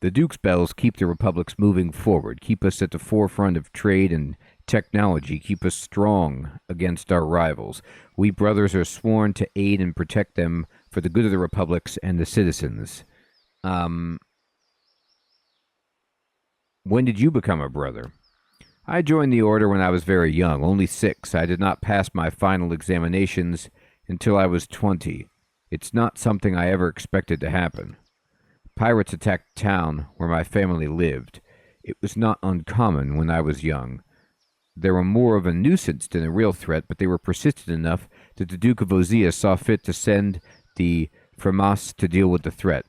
The Duke's Bells keep the republics moving forward, keep us at the forefront of trade and technology, keep us strong against our rivals. We brothers are sworn to aid and protect them for the good of the republics and the citizens. When did you become a brother? I joined the order when I was very young, only 6. I did not pass my final examinations until I was 20. It's not something I ever expected to happen. Pirates attacked the town where my family lived. It was not uncommon when I was young. They were more of a nuisance than a real threat, but they were persistent enough that the Duke of Ozia saw fit to send the Fremas to deal with the threat.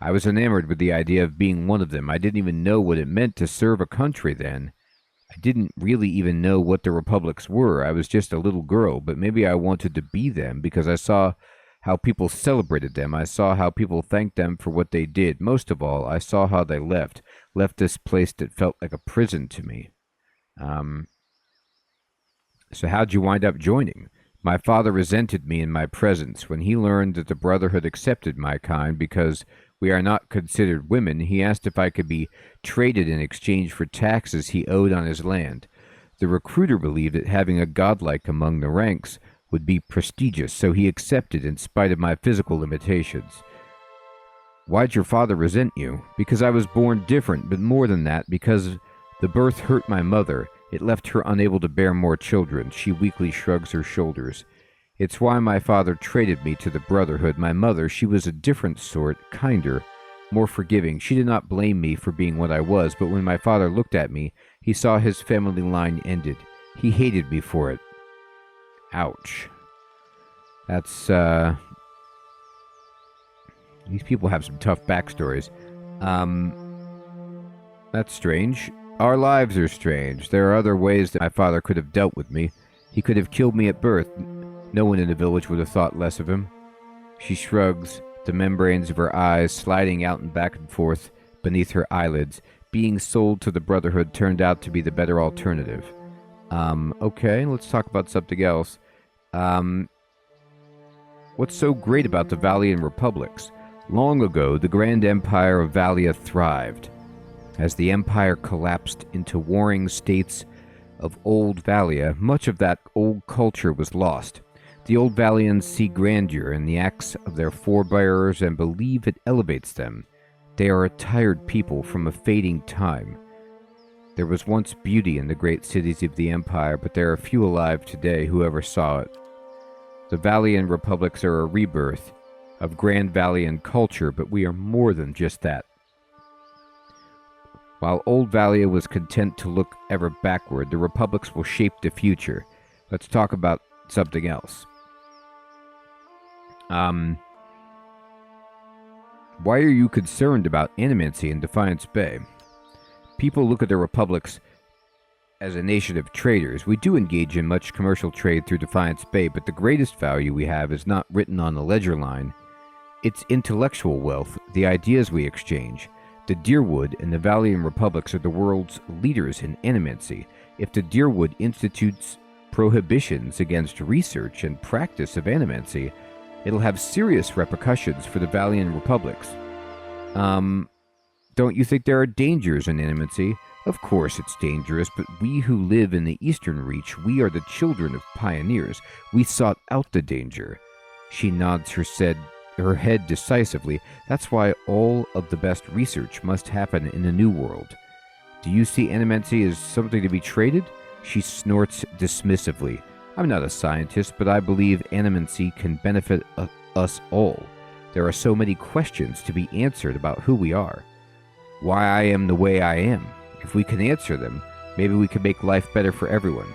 I was enamored with the idea of being one of them. I didn't even know what it meant to serve a country then. I didn't really even know what the republics were. I was just a little girl, but maybe I wanted to be them because I saw how people celebrated them. I saw how people thanked them for what they did. Most of all, I saw how they left this place that felt like a prison to me. So how'd you wind up joining? My father resented me in my presence. When he learned that the Brotherhood accepted my kind because we are not considered women, he asked if I could be traded in exchange for taxes he owed on his land. The recruiter believed that having a godlike among the ranks would be prestigious, so he accepted in spite of my physical limitations. Why'd your father resent you? Because I was born different, but more than that, because the birth hurt my mother. It left her unable to bear more children. She weakly shrugs her shoulders. It's why my father traded me to the Brotherhood. My mother, she was a different sort, kinder, more forgiving. She did not blame me for being what I was, but when my father looked at me, he saw his family line ended. He hated me for it. Ouch. That's, these people have some tough backstories. That's strange. Our lives are strange. There are other ways that my father could have dealt with me. He could have killed me at birth. No one in the village would have thought less of him. She shrugs, the membranes of her eyes sliding out and back and forth beneath her eyelids. Being sold to the Brotherhood turned out to be the better alternative. Okay, let's talk about something else. What's so great about the Valian Republics? Long ago, the Grand Empire of Valia thrived. As the empire collapsed into warring states of Old Valia, much of that old culture was lost. The Old Valians see grandeur in the acts of their forebears and believe it elevates them. They are a tired people from a fading time. There was once beauty in the great cities of the empire, but there are few alive today who ever saw it. The Valian republics are a rebirth of Grand Valian culture, but we are more than just that. While Old Valia was content to look ever backward, the republics will shape the future. Let's talk about something else. Why are you concerned about animancy in Defiance Bay? People look at the republics as a nation of traders. We do engage in much commercial trade through Defiance Bay, but the greatest value we have is not written on the ledger line. It's intellectual wealth, the ideas we exchange. The Deerwood and the Valian Republics are the world's leaders in animancy. If the Deerwood institutes prohibitions against research and practice of animancy, it'll have serious repercussions for the Valian Republics. Don't you think there are dangers in animancy? Of course it's dangerous, but we who live in the Eastern Reach, we are the children of pioneers. We sought out the danger. She nods her head decisively. That's why all of the best research must happen in the New World. Do you see animancy as something to be traded? She snorts dismissively. I'm not a scientist, but I believe animancy can benefit us all. There are so many questions to be answered about who we are. Why I am the way I am. If we can answer them, maybe we can make life better for everyone.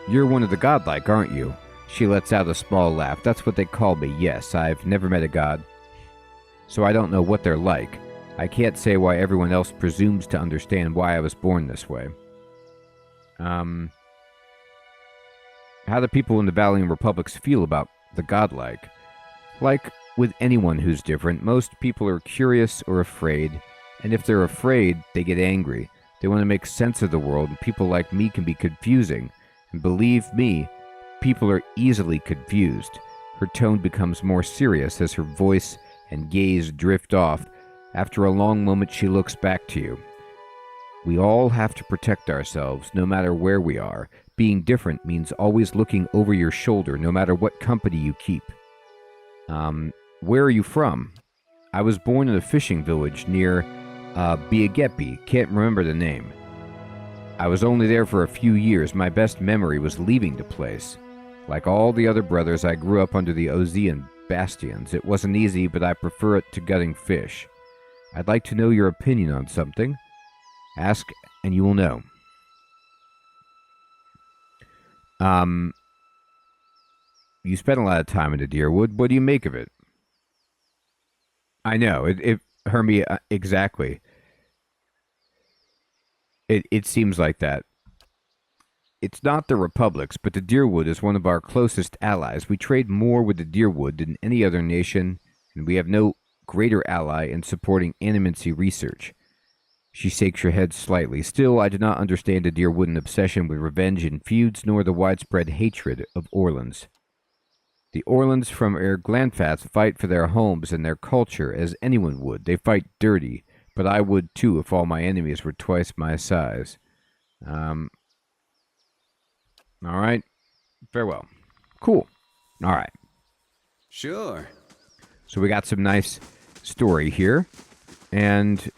You're one of the godlike, aren't you? She lets out a small laugh. That's what they call me, yes. I've never met a god, so I don't know what they're like. I can't say why everyone else presumes to understand why I was born this way. How do people in the Valian Republics feel about the godlike? Like with anyone who's different, most people are curious or afraid, and if they're afraid, they get angry. They want to make sense of the world, and people like me can be confusing. And believe me, people are easily confused. Her tone becomes more serious as her voice and gaze drift off. After a long moment, she looks back to you. We all have to protect ourselves, no matter where we are. Being different means always looking over your shoulder, no matter what company you keep. Where are you from? I was born in a fishing village near Biagepi. Can't remember the name. I was only there for a few years. My best memory was leaving the place. Like all the other brothers, I grew up under the Ozian bastions. It wasn't easy, but I prefer it to gutting fish. I'd like to know your opinion on something. Ask, and you will know. You spent a lot of time in the Deerwood. What do you make of it? I know, Hermia, exactly. It seems like that. It's not the Republic's, but the Deerwood is one of our closest allies. We trade more with the Deerwood than any other nation, and we have no greater ally in supporting animancy research. She shakes her head slightly. Still, I do not understand the Deerwooden obsession with revenge and feuds, nor the widespread hatred of Orlans. The Orlans from Glanfats fight for their homes and their culture as anyone would. They fight dirty, but I would too if all my enemies were twice my size. All right. Farewell. Cool. All right. Sure. So we got some nice story here, and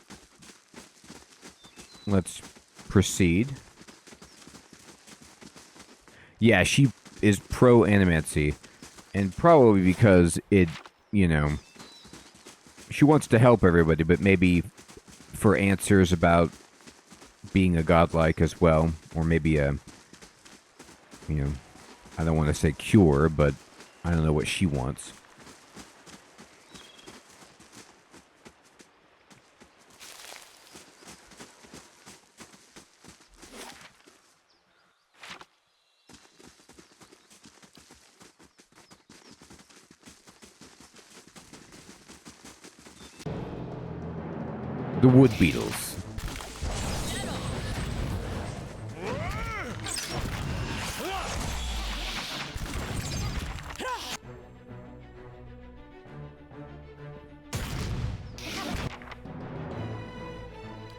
let's proceed. Yeah, she is pro animancy, and probably because it, she wants to help everybody, but maybe for answers about being a godlike as well, or maybe a, I don't want to say cure, but I don't know what she wants. The wood beetles.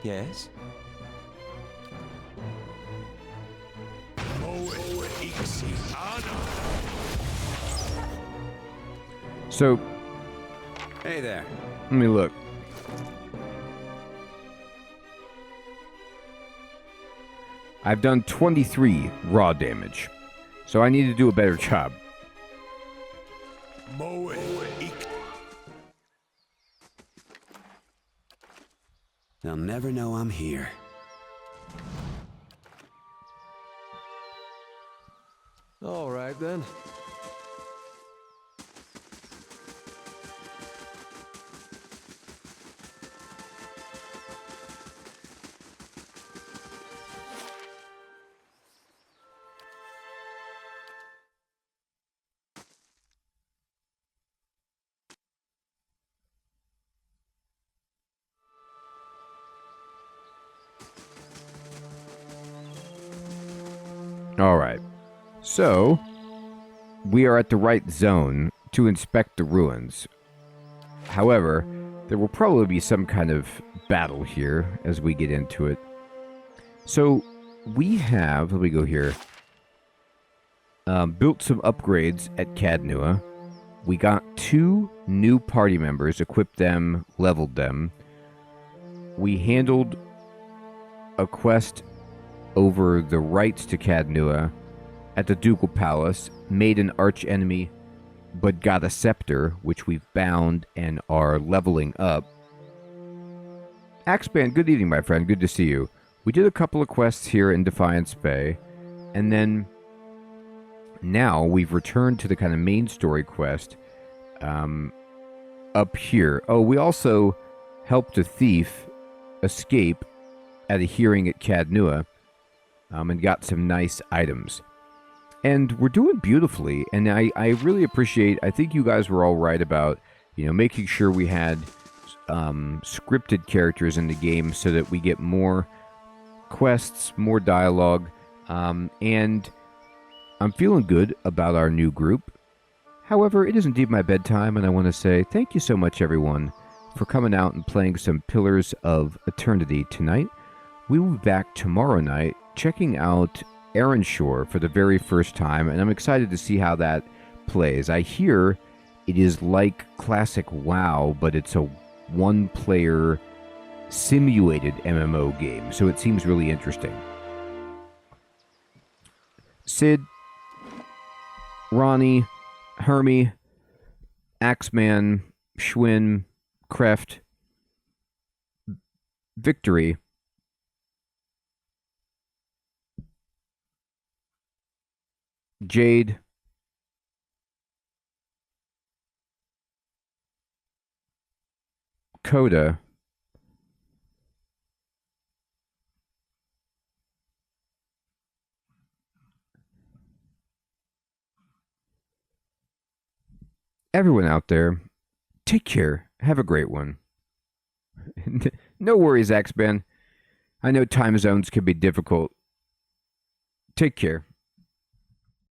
Yes? So, Hey there. let me look. I've done 23 raw damage, so I need to do a better job. They'll never know I'm here. All right, then. All right. So, we are at the right zone to inspect the ruins. However, there will probably be some kind of battle here as we get into it. So, we have, let me go here, built some upgrades at Cadnua. We got 2 new party members, equipped them, leveled them. We handled a quest over the rights to Cadnua at the Ducal Palace, made an archenemy, but got a scepter, which we've bound and are leveling up. Axeman, good evening, my friend. Good to see you. We did a couple of quests here in Defiance Bay, and then now we've returned to the kind of main story quest up here. Oh, we also helped a thief escape at a hearing at Cadnua, and got some nice items. And we're doing beautifully, and I really appreciate, I think you guys were all right about, making sure we had scripted characters in the game so that we get more quests, more dialogue, and I'm feeling good about our new group. However, it is indeed my bedtime, and I want to say thank you so much, everyone, for coming out and playing some Pillars of Eternity tonight. We will be back tomorrow night checking out Aaronshore for the very first time, and I'm excited to see how that plays. I hear it is like classic WoW, but it's a one-player simulated MMO game, so it seems really interesting. Sid, Ronnie, Hermie, Axeman, Schwinn, Kreft, Victory, Jade, Coda, everyone out there, take care. Have a great one. No worries, X-Ben. I know time zones can be difficult. Take care.